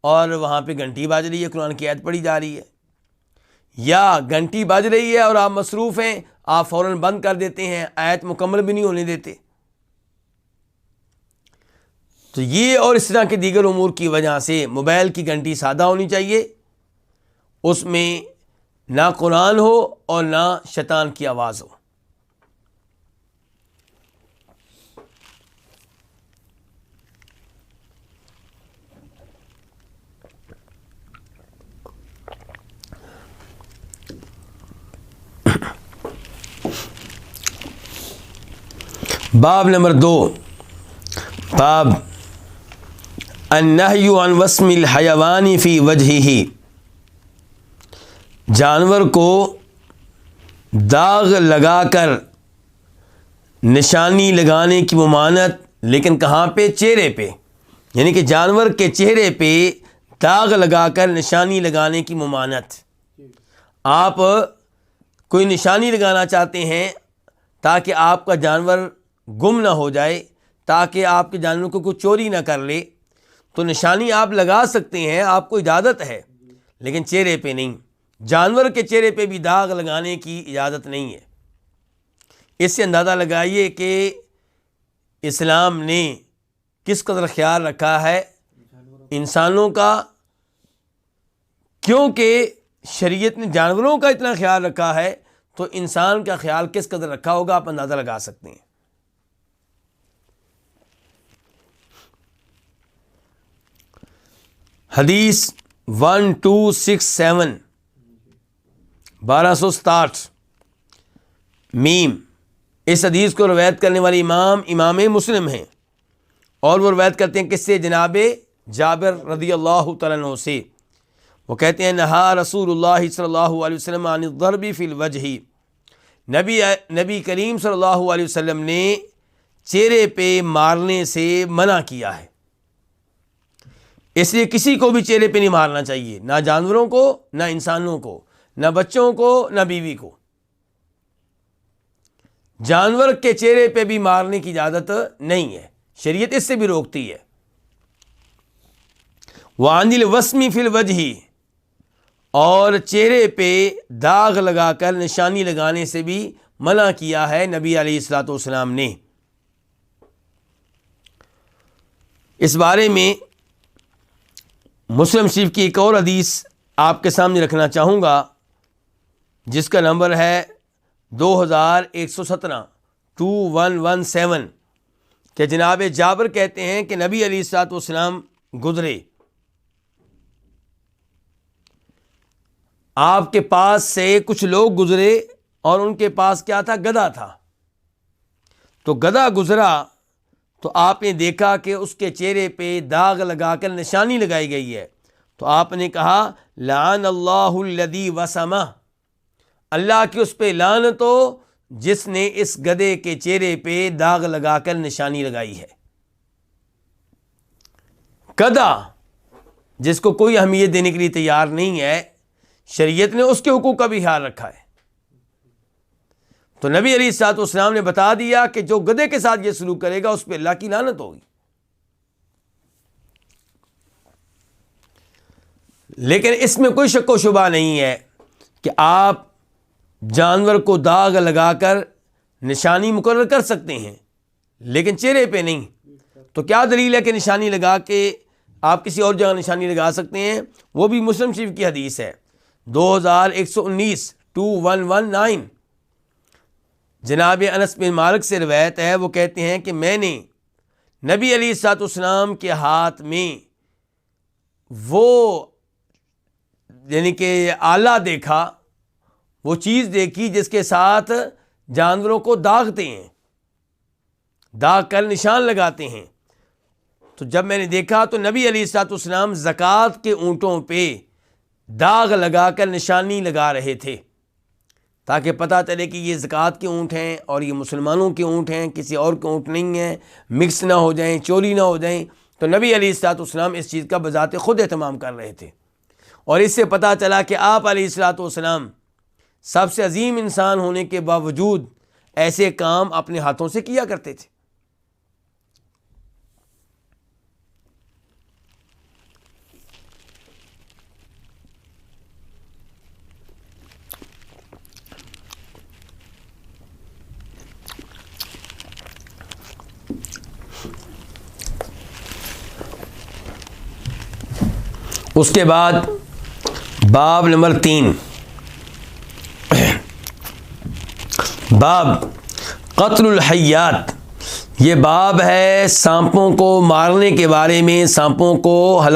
اور وہاں پہ گھنٹی بج رہی ہے، قرآن کی آیت پڑھی جا رہی ہے، یا گھنٹی بج رہی ہے اور آپ مصروف ہیں، آپ فوراً بند کر دیتے ہیں، آیت مکمل بھی نہیں ہونے دیتے۔ تو یہ اور اس طرح کے دیگر امور کی وجہ سے موبائل کی گھنٹی سادہ ہونی چاہیے، اس میں نہ قرآن ہو اور نہ شیطان کی آواز ہو۔ باب نمبر 2، باب النہی عن وسم الحیوان فی وجہہ، جانور کو داغ لگا کر نشانی لگانے کی ممانعت، لیکن کہاں پہ؟ چہرے پہ، یعنی کہ جانور کے چہرے پہ داغ لگا کر نشانی لگانے کی ممانعت۔ آپ کوئی نشانی لگانا چاہتے ہیں تاکہ آپ کا جانور گم نہ ہو جائے، تاکہ آپ کے جانور کو کوئی چوری نہ کر لے، تو نشانی آپ لگا سکتے ہیں، آپ کو اجازت ہے، لیکن چہرے پہ نہیں۔ جانور کے چہرے پہ بھی داغ لگانے کی اجازت نہیں ہے۔ اس سے اندازہ لگائیے کہ اسلام نے کس قدر خیال رکھا ہے انسانوں کا، کیونکہ شریعت نے جانوروں کا اتنا خیال رکھا ہے تو انسان کا خیال کس قدر رکھا ہوگا آپ اندازہ لگا سکتے ہیں۔ حدیث 1267 1267 میم، اس حدیث کو روایت کرنے والے امام مسلم ہیں، اور وہ روایت کرتے ہیں کس سے؟ جناب جابر رضی اللہ تعالیٰ عنہ سے۔ وہ کہتے ہیں نہا رسول اللہ صلی اللہ علیہ وسلم عن الضرب فی الوجہ، نبی کریم صلی اللہ علیہ وسلم نے چہرے پہ مارنے سے منع کیا ہے۔ اس لیے کسی کو بھی چہرے پہ نہیں مارنا چاہیے، نہ جانوروں کو، نہ انسانوں کو، نہ بچوں کو، نہ بیوی کو۔ جانور کے چہرے پہ بھی مارنے کی اجازت نہیں ہے، شریعت اس سے بھی روکتی ہے۔ وعن الوسم فی الوجہ، اور چہرے پہ داغ لگا کر نشانی لگانے سے بھی منع کیا ہے نبی علیہ الصلوۃ والسلام نے۔ اس بارے میں مسلم شریف کی ایک اور حدیث آپ کے سامنے رکھنا چاہوں گا، جس کا نمبر ہے 2117 2117، کہ جناب جابر کہتے ہیں کہ نبی علیہ الصلوۃ والسلام گزرے، آپ کے پاس سے کچھ لوگ گزرے، اور ان کے پاس کیا تھا؟ گدھا تھا۔ تو گدھا گزرا تو آپ نے دیکھا کہ اس کے چہرے پہ داغ لگا کر نشانی لگائی گئی ہے، تو آپ نے کہا لعن اللہ الذی وسمہ، اللہ کی اس پہ لعنت ہو جس نے اس گدھے کے چہرے پہ داغ لگا کر نشانی لگائی ہے۔ گدھا جس کو کوئی اہمیت دینے کے لیے تیار نہیں ہے، شریعت نے اس کے حقوق کا بھی خیال رکھا ہے۔ تو نبی علیہ الصلوۃ والسلام نے بتا دیا کہ جو گدھے کے ساتھ یہ سلوک کرے گا اس پہ اللہ کی لعنت ہوگی. لیکن اس میں کوئی شک و شبہ نہیں ہے کہ آپ جانور کو داغ لگا کر نشانی مقرر کر سکتے ہیں لیکن چہرے پہ نہیں. تو کیا دلیل ہے کہ نشانی لگا کے آپ کسی اور جگہ نشانی لگا سکتے ہیں؟ وہ بھی مسلم شریف کی حدیث ہے 2119 جناب انس بن مالک سے روایت ہے. وہ کہتے ہیں کہ میں نے نبی علیہ الصلوۃ والسلام کے ہاتھ میں وہ یعنی کہ آلہ دیکھا، وہ چیز دیکھی جس کے ساتھ جانوروں کو داغتے ہیں، داغ کر نشان لگاتے ہیں. تو جب میں نے دیکھا تو نبی علیہ الصلوۃ والسلام زکوٰۃ کے اونٹوں پہ داغ لگا کر نشانی لگا رہے تھے تاکہ پتہ چلے کہ یہ زکوٰۃ کے اونٹ ہیں اور یہ مسلمانوں کے اونٹ ہیں، کسی اور کے اونٹ نہیں ہیں، مکس نہ ہو جائیں، چوری نہ ہو جائیں. تو نبی علیہ الصلوۃ والسلام اس چیز کا بذات خود اہتمام کر رہے تھے. اور اس سے پتہ چلا کہ آپ علیہ الصلوۃ والسلام سب سے عظیم انسان ہونے کے باوجود ایسے کام اپنے ہاتھوں سے کیا کرتے تھے. اس کے بعد باب نمبر 3، باب قتل الحیات. یہ باب ہے سانپوں کو مارنے کے بارے میں، سانپوں کو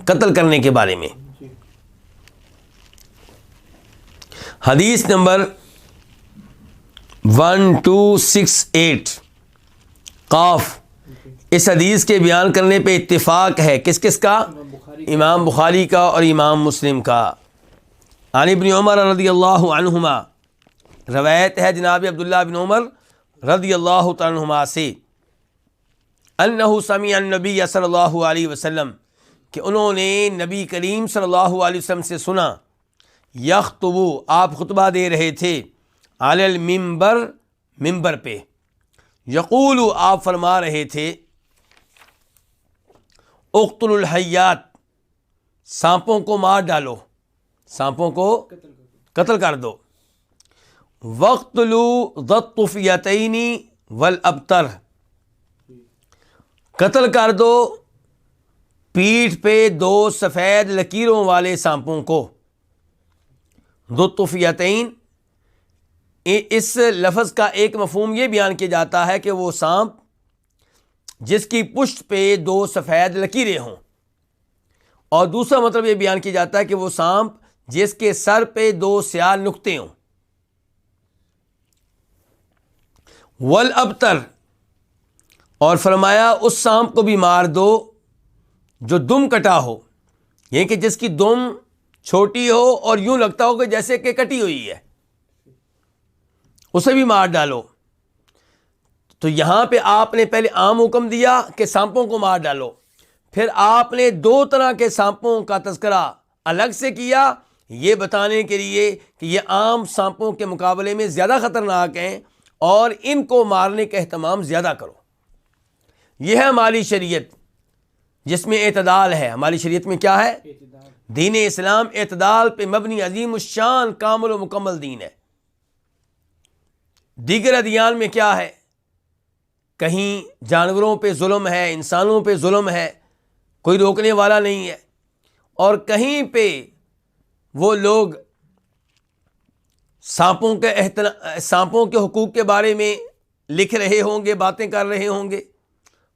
قتل کرنے کے بارے میں. حدیث نمبر 1268 قاف. اس حدیث کے بیان کرنے پہ اتفاق ہے کس کس کا؟ امام بخاری کا اور امام مسلم کا. عن ابن عمر رضی اللہ عنہما، روایت ہے جناب عبداللہ بن عمر رضی اللہ تعالی عنہما سے، انہ سمع النبی صلی اللہ علیہ وسلم، کہ انہوں نے نبی کریم صلی اللہ علیہ وسلم سے سنا، یخطب، آپ خطبہ دے رہے تھے، علی المنبر، ممبر پہ، یقول، آپ فرما رہے تھے، اقتل الحیات، سانپوں کو مار ڈالو، سانپوں کو قتل کر دو. وقتلوا ذی الطفیلتین والابتر، قتل کر دو پیٹھ پہ 2 سفید لکیروں والے سانپوں کو. ذی الطفیلتین، اس لفظ کا ایک مفہوم یہ بیان کیا جاتا ہے کہ وہ سانپ جس کی پشت پہ 2 سفید لکیریں ہوں، اور دوسرا مطلب یہ بیان کیا جاتا ہے کہ وہ سانپ جس کے سر پہ 2 سیاہ نقطے ہوں. والابتر، اور فرمایا اس سانپ کو بھی مار دو جو دم کٹا ہو، یعنی کہ جس کی دم چھوٹی ہو اور یوں لگتا ہو کہ جیسے کہ کٹی ہوئی ہے، اسے بھی مار ڈالو. تو یہاں پہ آپ نے پہلے عام حکم دیا کہ سانپوں کو مار ڈالو، پھر آپ نے 2 طرح کے سانپوں کا تذکرہ الگ سے کیا، یہ بتانے کے لیے کہ یہ عام سانپوں کے مقابلے میں زیادہ خطرناک ہیں اور ان کو مارنے کا اہتمام زیادہ کرو. یہ ہے ہماری شریعت جس میں اعتدال ہے. ہماری شریعت میں کیا ہے؟ دین اسلام اعتدال پہ مبنی عظیم الشان کامل و مکمل دین ہے. دیگر ادیان میں کیا ہے؟ کہیں جانوروں پہ ظلم ہے، انسانوں پہ ظلم ہے، کوئی روکنے والا نہیں ہے، اور کہیں پہ وہ لوگ سانپوں کے حقوق کے بارے میں لکھ رہے ہوں گے، باتیں کر رہے ہوں گے،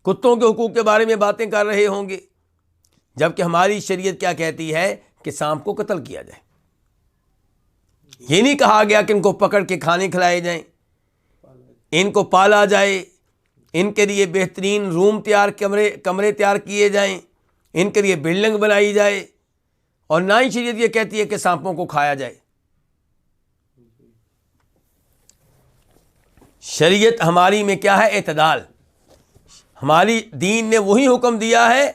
کتوں کے حقوق کے بارے میں باتیں کر رہے ہوں گے، جبکہ ہماری شریعت کیا کہتی ہے کہ سانپ کو قتل کیا جائے. یہ نہیں کہا گیا کہ ان کو پکڑ کے کھانے کھلائے جائیں، ان کو پالا جائے، ان کے لیے بہترین روم کمرے تیار کیے جائیں، ان کے لیے بلڈنگ بنائی جائے، اور نہ ہی شریعت یہ کہتی ہے کہ سانپوں کو کھایا جائے. شریعت ہماری میں کیا ہے؟ اعتدال. ہماری دین نے وہی حکم دیا ہے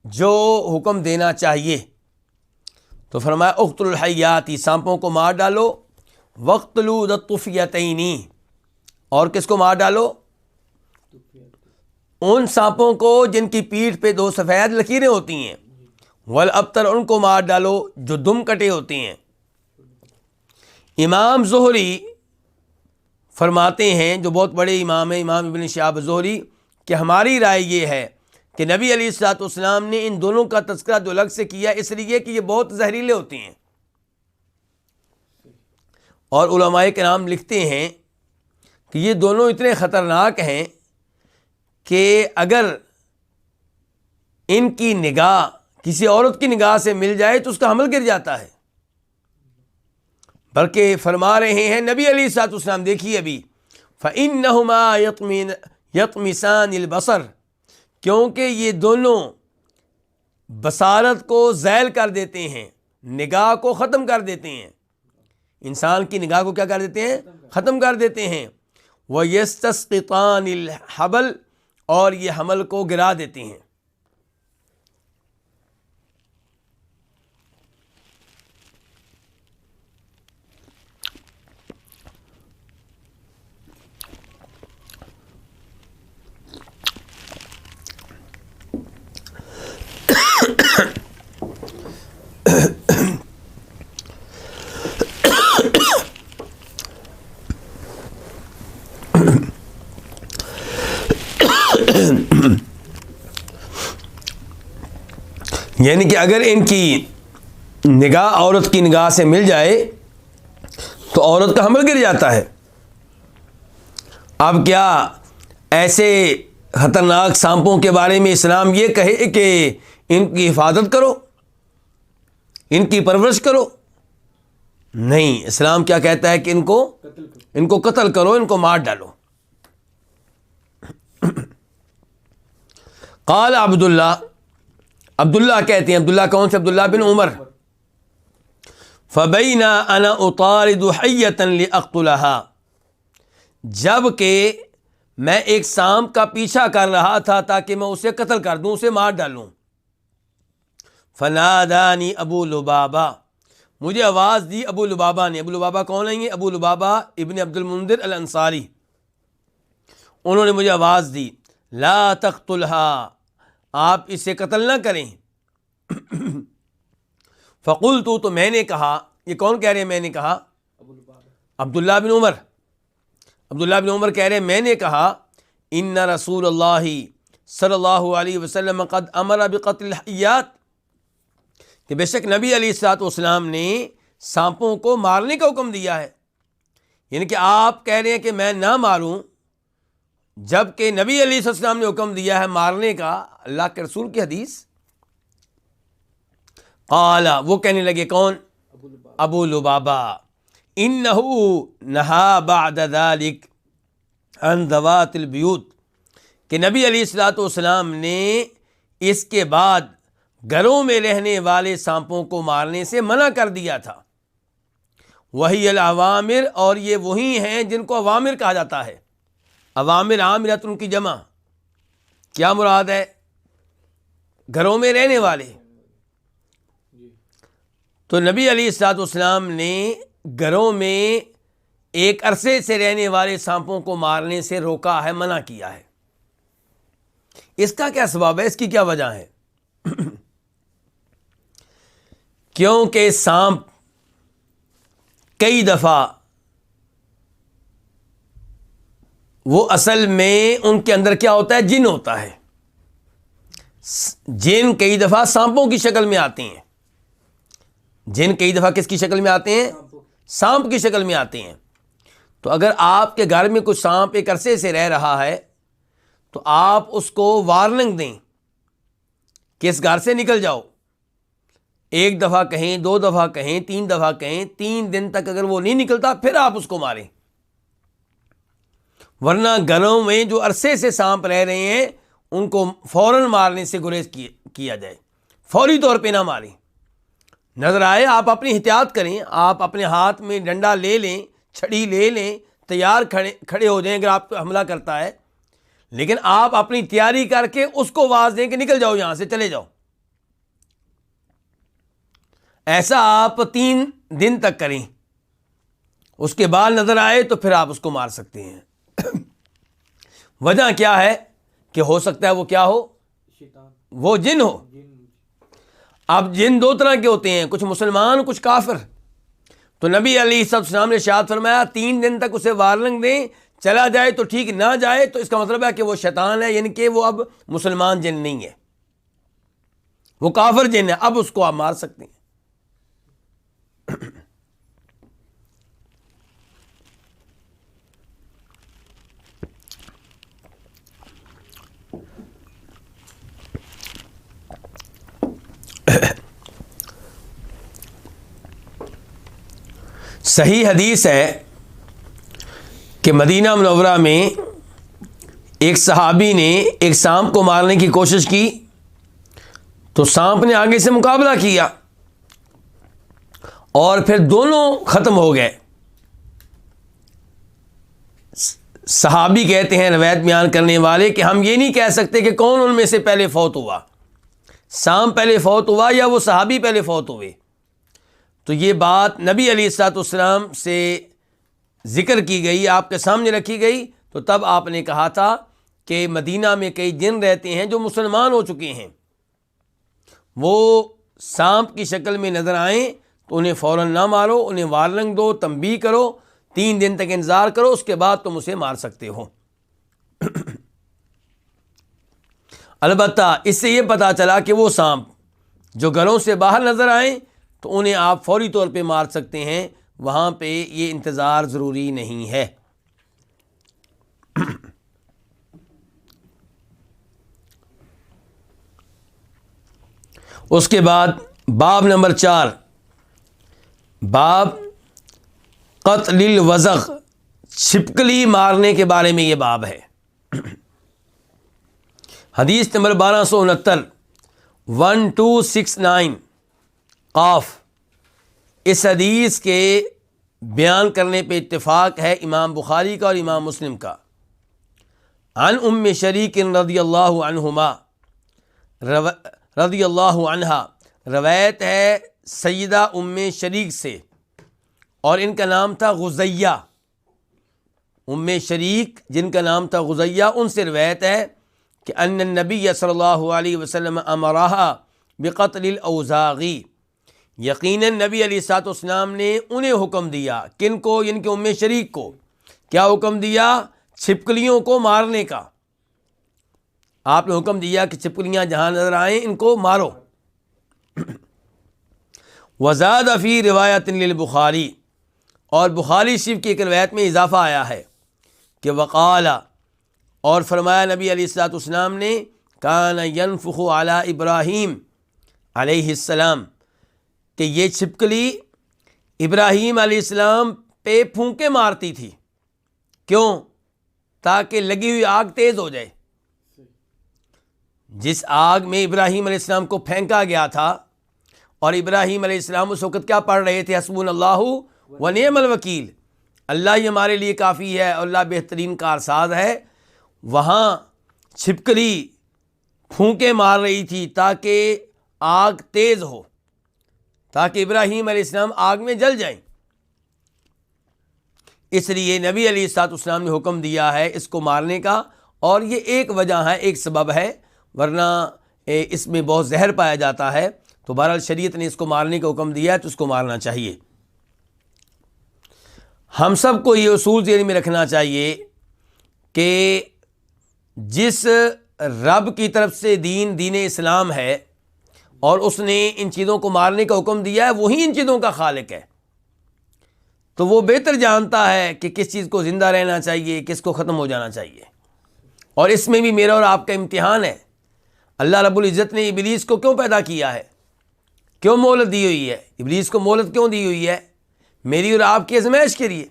جو حکم دینا چاہیے. تو فرمایا اقتل الحیات، سانپوں کو مار ڈالو. وَاقْتُلُوا ذَا الطُّفْيَتَيْنِ، اور کس کو مار ڈالو؟ ان سانپوں کو جن کی پیٹھ پہ 2 سفید لکیریں ہوتی ہیں، والابتر، ان کو مار ڈالو جو دم کٹے ہوتے ہیں۔ امام زہری فرماتے ہیں، جو بہت بڑے امام ہیں، امام ابن شہاب زہری، کہ ہماری رائے یہ ہے کہ نبی علیہ الصلوۃ والسلام نے ان دونوں کا تذکرہ جو الگ سے کیا اس لیے کہ یہ بہت زہریلے ہوتے ہیں، اور علماء کرام لکھتے ہیں کہ یہ دونوں اتنے خطرناک ہیں کہ اگر ان کی نگاہ کسی عورت کی نگاہ سے مل جائے تو اس کا حمل گر جاتا ہے۔ بلکہ فرما رہے ہیں نبی علیہ الصلوۃ والسلام، دیکھیے ابھی، فَإِنَّهُمَا يَطْمِسَانِ الْبَصَرَ، کیونکہ یہ دونوں بصارت کو زائل کر دیتے ہیں، نگاہ کو ختم کر دیتے ہیں، انسان کی نگاہ کو کیا کر دیتے ہیں؟ ختم کر دیتے ہیں۔ وَيَسْتَسْقِطَانِ الْحَبَلَ، اور یہ حمل کو گرا دیتے ہیں۔ یعنی کہ اگر ان کی نگاہ عورت کی نگاہ سے مل جائے تو عورت کا حمل گر جاتا ہے۔ اب کیا ایسے خطرناک سانپوں کے بارے میں اسلام یہ کہے کہ ان کی حفاظت کرو، ان کی پرورش کرو؟ نہیں، اسلام کیا کہتا ہے کہ ان کو قتل کرو، ان کو مار ڈالو۔ قال عبداللہ کہتے ہیں، عبداللہ کون سے؟ عبداللہ بن عمر، فَبَيْنَا أَنَا أُطَارِدُ حَيَّةً لِأَقْتُلَهَا، جب کہ میں ایک سانپ کا پیچھا کر رہا تھا تاکہ میں اسے قتل کر دوں، اسے مار ڈالوں۔ فَنَادَانِي أَبُو لُبَابَةَ، مجھے آواز دی ابو لبابہ نے۔ ابو لبابہ کون ہیں؟ یہ ابو لبابہ ابن عبد المنذر الانصاری، انہوں نے مجھے آواز دی، لا تقتلها، آپ اسے قتل نہ کریں۔ فقلت، تو میں نے کہا، یہ کون کہہ رہے ہیں میں نے کہا؟ عبداللہ بن عمر۔ عبداللہ بن عمر کہہ رہے ہیں میں نے کہا، ان رسول اللہ صلی اللہ علیہ وسلم قد امر بقتل الحیات، کہ بے شک نبی علیہ الصلوۃ والسلام نے سانپوں کو مارنے کا حکم دیا ہے۔ یعنی کہ آپ کہہ رہے ہیں کہ میں نہ ماروں، جب کہ نبی علیہ السلام نے حکم دیا ہے مارنے کا، اللہ کے رسول کی حدیث۔ قال، وہ کہنے لگے، کون؟ ابو لبابہ، انہو نہا بعد ذلک عن ذوات البیوت، کہ نبی علیہ الصلوۃ والسلام نے اس کے بعد گھروں میں رہنے والے سانپوں کو مارنے سے منع کر دیا تھا۔ وہی العوامر، اور یہ وہی ہیں جن کو عوامر کہا جاتا ہے۔ عوامر عامرۃ کی جمع، کیا مراد ہے؟ گھروں میں رہنے والے۔ تو نبی علیہ الصلوۃ والسلام نے گھروں میں ایک عرصے سے رہنے والے سانپوں کو مارنے سے روکا ہے، منع کیا ہے۔ اس کا کیا سبب ہے؟ اس کی کیا وجہ ہے؟ کیونکہ سانپ کئی دفعہ وہ اصل میں ان کے اندر کیا ہوتا ہے؟ جن ہوتا ہے۔ جن کئی دفعہ سانپوں کی شکل میں آتے ہیں۔ جن کئی دفعہ کس کی شکل میں آتے ہیں؟ سانپ کی شکل میں آتے ہیں۔ تو اگر آپ کے گھر میں کچھ سانپ ایک عرصے سے رہ رہا ہے تو آپ اس کو وارننگ دیں کہ اس گھر سے نکل جاؤ۔ ایک دفعہ کہیں، 2 دفعہ کہیں، 3 دفعہ کہیں، 3 دن تک اگر وہ نہیں نکلتا پھر آپ اس کو ماریں۔ ورنہ گھروں میں جو عرصے سے سانپ رہ رہے ہیں ان کو فوراً مارنے سے گریز کیا جائے، فوری طور پہ نہ ماریں۔ نظر آئے آپ اپنی احتیاط کریں، آپ اپنے ہاتھ میں ڈنڈا لے لیں، چھڑی لے لیں، تیار کھڑے ہو جائیں اگر آپ کو حملہ کرتا ہے، لیکن آپ اپنی تیاری کر کے اس کو آواز دیں کہ نکل جاؤ، یہاں سے چلے جاؤ۔ ایسا آپ 3 دن تک کریں، اس کے بال نظر آئے تو پھر آپ اس کو مار سکتے ہیں۔ وجہ کیا ہے کہ ہو سکتا ہے وہ کیا ہو، وہ جن ہو۔ اب جن دو طرح کے ہوتے ہیں، کچھ مسلمان کچھ کافر۔ تو نبی علیہ السلام نے ارشاد فرمایا 3 دن تک اسے وارننگ دیں، چلا جائے تو ٹھیک، نہ جائے تو اس کا مطلب ہے کہ وہ شیطان ہے، یعنی کہ وہ اب مسلمان جن نہیں ہے، وہ کافر جن ہے، اب اس کو آپ مار سکتے ہیں۔ صحیح حدیث ہے کہ مدینہ منورہ میں ایک صحابی نے ایک سانپ کو مارنے کی کوشش کی تو سانپ نے آگے سے مقابلہ کیا اور پھر دونوں ختم ہو گئے۔ صحابی کہتے ہیں، روایت بیان کرنے والے، کہ ہم یہ نہیں کہہ سکتے کہ کون ان میں سے پہلے فوت ہوا، سانپ پہلے فوت ہوا یا وہ صحابی پہلے فوت ہوئے۔ تو یہ بات نبی علیہ الصلوۃ والسلام سے ذکر کی گئی، آپ کے سامنے رکھی گئی، تو تب آپ نے کہا تھا کہ مدینہ میں کئی جن رہتے ہیں جو مسلمان ہو چکے ہیں، وہ سانپ کی شکل میں نظر آئیں تو انہیں فوراً نہ مارو، انہیں وارننگ دو، تنبیہ کرو، 3 دن تک انتظار کرو، اس کے بعد تم اسے مار سکتے ہو۔ البتہ اس سے یہ پتہ چلا کہ وہ سانپ جو گھروں سے باہر نظر آئیں تو انہیں آپ فوری طور پہ مار سکتے ہیں، وہاں پہ یہ انتظار ضروری نہیں ہے۔ اس کے بعد باب نمبر 4، باب قتل الوزغ، چھپکلی مارنے کے بارے میں یہ باب ہے۔ حدیث نمبر 1269، 1269 قاف۔ اس حدیث کے بیان کرنے پہ اتفاق ہے امام بخاری کا اور امام مسلم کا۔ عن ام شریک رضی اللہ عنہما، رضی اللہ عنہا، روایت ہے سیدہ ام شریک سے، اور ان کا نام تھا غزیہ۔ ام شریک جن کا نام تھا غزیہ، ان سے روایت ہے کہ ان النبی صلی اللہ علیہ وسلم امرہا بقتل الاوزاغی، یقیناً نبی علیہ الصلوۃ والسلام نے انہیں حکم دیا، کن کو؟ یعنی کہ ام شریک کو۔ کیا حکم دیا؟ چھپکلیوں کو مارنے کا۔ آپ نے حکم دیا کہ چھپکلیاں جہاں نظر آئیں ان کو مارو۔ وزاد فی روایت للبخاری، اور بخاری شریف کی ایک روایت میں اضافہ آیا ہے کہ وقال، اور فرمایا نبی علیہ الصلوۃ والسلام نے، کان ینفخ علی ابراہیم علیہ السلام، کہ یہ چھپکلی ابراہیم علیہ السلام پہ پھونکے مارتی تھی۔ کیوں؟ تاکہ لگی ہوئی آگ تیز ہو جائے۔ جس آگ میں ابراہیم علیہ السلام کو پھینکا گیا تھا، اور ابراہیم علیہ السلام اس وقت کیا پڑھ رہے تھے؟ حسبنا اللہ و نعم الوکیل، اللہ ہی ہمارے لیے کافی ہے اور اللہ بہترین کارساز ہے۔ وہاں چھپکلی پھونکے مار رہی تھی تاکہ آگ تیز ہو، تاکہ ابراہیم علیہ السلام آگ میں جل جائیں۔ اس لیے نبی علیہ الصلوۃ والسلام نے حکم دیا ہے اس کو مارنے کا، اور یہ ایک وجہ ہے، ایک سبب ہے، ورنہ اس میں بہت زہر پایا جاتا ہے، تو بہرحال شریعت نے اس کو مارنے کا حکم دیا ہے تو اس کو مارنا چاہیے۔ ہم سب کو یہ اصول ذہن میں رکھنا چاہیے کہ جس رب کی طرف سے دین اسلام ہے اور اس نے ان چیزوں کو مارنے کا حکم دیا ہے، وہی ان چیزوں کا خالق ہے، تو وہ بہتر جانتا ہے کہ کس چیز کو زندہ رہنا چاہیے، کس کو ختم ہو جانا چاہیے۔ اور اس میں بھی میرا اور آپ کا امتحان ہے۔ اللہ رب العزت نے ابلیس کو کیوں پیدا کیا ہے؟ کیوں مہلت دی ہوئی ہے؟ ابلیس کو مہلت کیوں دی ہوئی ہے؟ میری اور آپ کی آزمائش کے لیے۔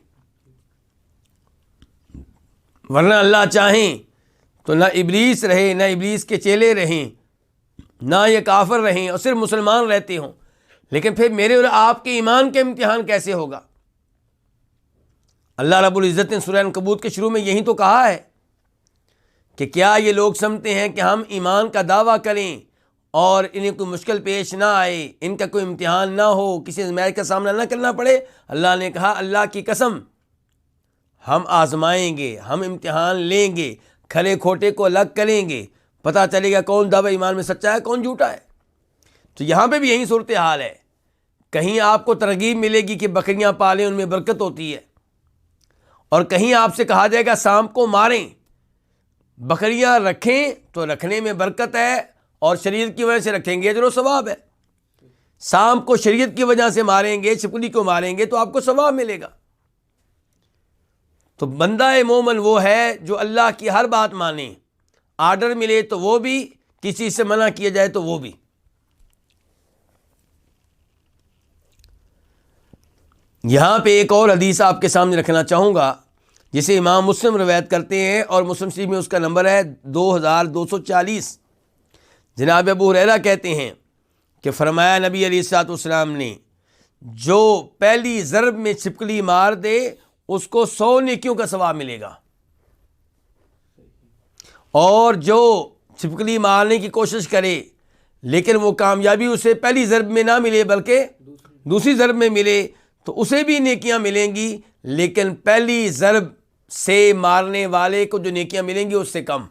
ورنہ اللہ چاہیں تو نہ ابلیس رہے، نہ ابلیس کے چیلے رہیں، نہ یہ کافر رہیں اور صرف مسلمان رہتے ہوں، لیکن پھر میرے اور آپ کے ایمان کے امتحان کیسے ہوگا؟ اللہ رب العزت نے سورہ عنکبوت کے شروع میں یہی تو کہا ہے کہ کیا یہ لوگ سمجھتے ہیں کہ ہم ایمان کا دعویٰ کریں اور انہیں کوئی مشکل پیش نہ آئے، ان کا کوئی امتحان نہ ہو، کسی آزمائش کا سامنا نہ کرنا پڑے، اللہ نے کہا اللہ کی قسم ہم آزمائیں گے، ہم امتحان لیں گے، کھلے کھوٹے کو الگ کریں گے، پتہ چلے گا کون دعوی ایمان میں سچا ہے کون جھوٹا ہے۔ تو یہاں پہ بھی یہی صورتحال ہے، کہیں آپ کو ترغیب ملے گی کہ بکریاں پالیں، ان میں برکت ہوتی ہے، اور کہیں آپ سے کہا جائے گا سانپ کو ماریں، بکریاں رکھیں تو رکھنے میں برکت ہے اور شریعت کی وجہ سے رکھیں گے اجر و ثواب ہے، سانپ کو شریعت کی وجہ سے ماریں گے، چھپکلی کو ماریں گے تو آپ کو ثواب ملے گا۔ تو بندہ مومن وہ ہے جو اللہ کی ہر بات مانے، آرڈر ملے تو وہ بھی، کسی سے منع کیا جائے تو وہ بھی۔ یہاں پہ ایک اور حدیث آپ کے سامنے رکھنا چاہوں گا جسے امام مسلم روایت کرتے ہیں، اور مسلم شریف میں اس کا نمبر ہے 2240۔ جناب ابو ہریرہ کہتے ہیں کہ فرمایا نبی علیہ الصلوۃ والسلام نے، جو پہلی ضرب میں چھپکلی مار دے اس کو 100 نیکیوں کا ثواب ملے گا، اور جو چھپکلی مارنے کی کوشش کرے لیکن وہ کامیابی اسے پہلی ضرب میں نہ ملے بلکہ دوسری ضرب میں ملے تو اسے بھی نیکیاں ملیں گی، لیکن پہلی ضرب سے مارنے والے کو جو نیکیاں ملیں گی اس سے کم،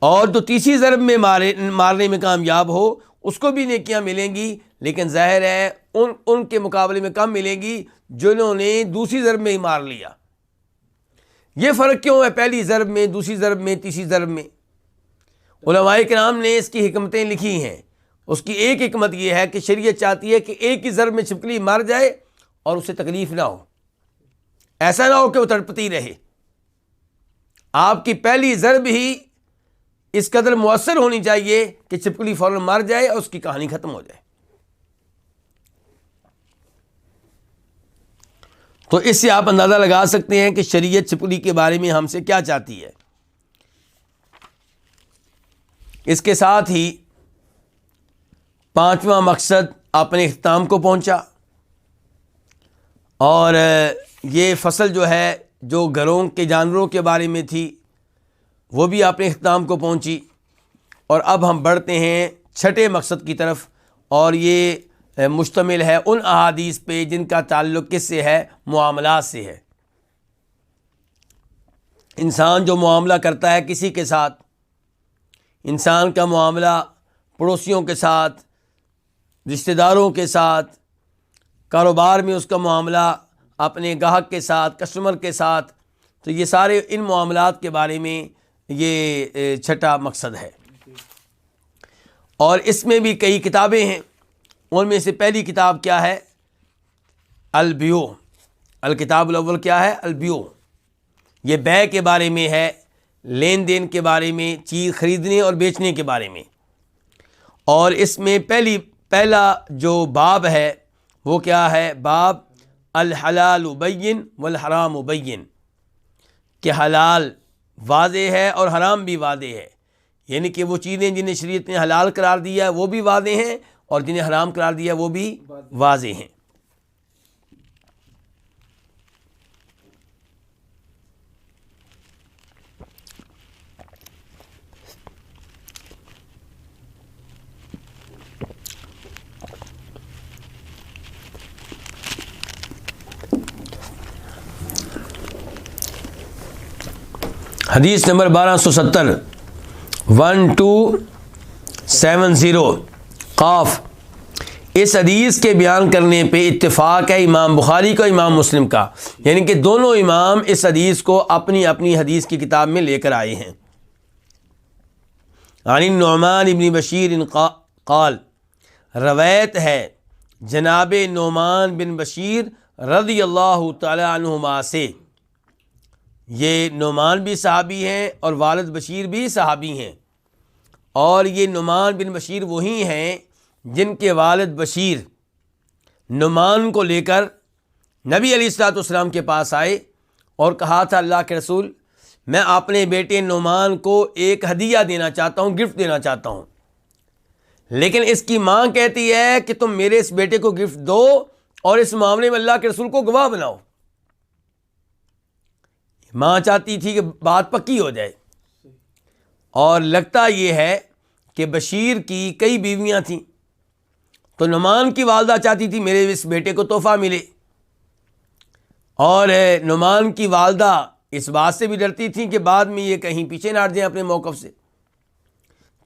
اور جو تیسری ضرب میں مارنے میں کامیاب ہو اس کو بھی نیکیاں ملیں گی، لیکن ظاہر ہے ان کے مقابلے میں کم ملیں گی جنہوں نے دوسری ضرب میں ہی مار لیا۔ یہ فرق کیوں ہے پہلی ضرب میں، دوسری ضرب میں، تیسری ضرب میں؟ علماء کرام نے اس کی حکمتیں لکھی ہیں۔ اس کی ایک حکمت یہ ہے کہ شریعت چاہتی ہے کہ ایک ہی ضرب میں چھپکلی مر جائے اور اسے تکلیف نہ ہو، ایسا نہ ہو کہ وہ تڑپتی رہے۔ آپ کی پہلی ضرب ہی اس قدر مؤثر ہونی چاہیے کہ چھپکلی فوراً مر جائے اور اس کی کہانی ختم ہو جائے۔ تو اس سے آپ اندازہ لگا سکتے ہیں کہ شریعت چھپکلی کے بارے میں ہم سے کیا چاہتی ہے۔ اس کے ساتھ ہی 5واں مقصد اپنے اختتام کو پہنچا، اور یہ فصل جو ہے جو گھروں کے جانوروں کے بارے میں تھی وہ بھی اپنے اختتام کو پہنچی، اور اب ہم بڑھتے ہیں 6 مقصد کی طرف، اور یہ مشتمل ہے ان احادیث پہ جن کا تعلق کس سے ہے؟ معاملات سے ہے۔ انسان جو معاملہ کرتا ہے کسی کے ساتھ، انسان کا معاملہ پڑوسیوں کے ساتھ، رشتہ داروں کے ساتھ، کاروبار میں اس کا معاملہ اپنے گاہک کے ساتھ، کسٹمر کے ساتھ، تو یہ سارے ان معاملات کے بارے میں یہ 6 مقصد ہے۔ اور اس میں بھی کئی کتابیں ہیں، ان میں سے پہلی کتاب کیا ہے؟ البیوع۔ الکتاب الاول کیا ہے؟ البیوع۔ یہ بیع کے بارے میں ہے، لین دین کے بارے میں، چیز خریدنے اور بیچنے کے بارے میں۔ اور اس میں پہلا جو باب ہے وہ کیا ہے؟ باب الحلال بین والحرام بین، کہ حلال واضح ہے اور حرام بھی واضح ہے، یعنی کہ وہ چیزیں جنہیں شریعت نے حلال قرار دیا ہے وہ بھی واضح ہیں، اور جنہیں حرام قرار دیا وہ بھی واضح ہیں۔ حدیث نمبر 1270 1270 قاف۔ اس حدیث کے بیان کرنے پہ اتفاق ہے امام بخاری کا، امام مسلم کا، یعنی کہ دونوں امام اس حدیث کو اپنی اپنی حدیث کی کتاب میں لے کر آئے ہیں۔ عن النعمان بن بشیر قال، روایت ہے جناب نعمان بن بشیر رضی اللہ تعالی عنہما سے، یہ نعمان بھی صحابی ہیں اور والد بشیر بھی صحابی ہیں، اور یہ نعمان بن بشیر وہی ہیں جن کے والد بشیر نعمان کو لے کر نبی علیہ الصلوۃ والسلام کے پاس آئے اور کہا تھا اللہ کے رسول میں اپنے بیٹے نعمان کو ایک ہدیہ دینا چاہتا ہوں، گفٹ دینا چاہتا ہوں، لیکن اس کی ماں کہتی ہے کہ تم میرے اس بیٹے کو گفٹ دو اور اس معاملے میں اللہ کے رسول کو گواہ بناؤ۔ ماں چاہتی تھی کہ بات پکی ہو جائے، اور لگتا یہ ہے کہ بشیر کی کئی بیویاں تھیں، تو نعمان کی والدہ چاہتی تھی میرے اس بیٹے کو تحفہ ملے، اور نعمان کی والدہ اس بات سے بھی ڈرتی تھیں کہ بعد میں یہ کہیں پیچھے نہ ہٹ جائیں اپنے موقف سے،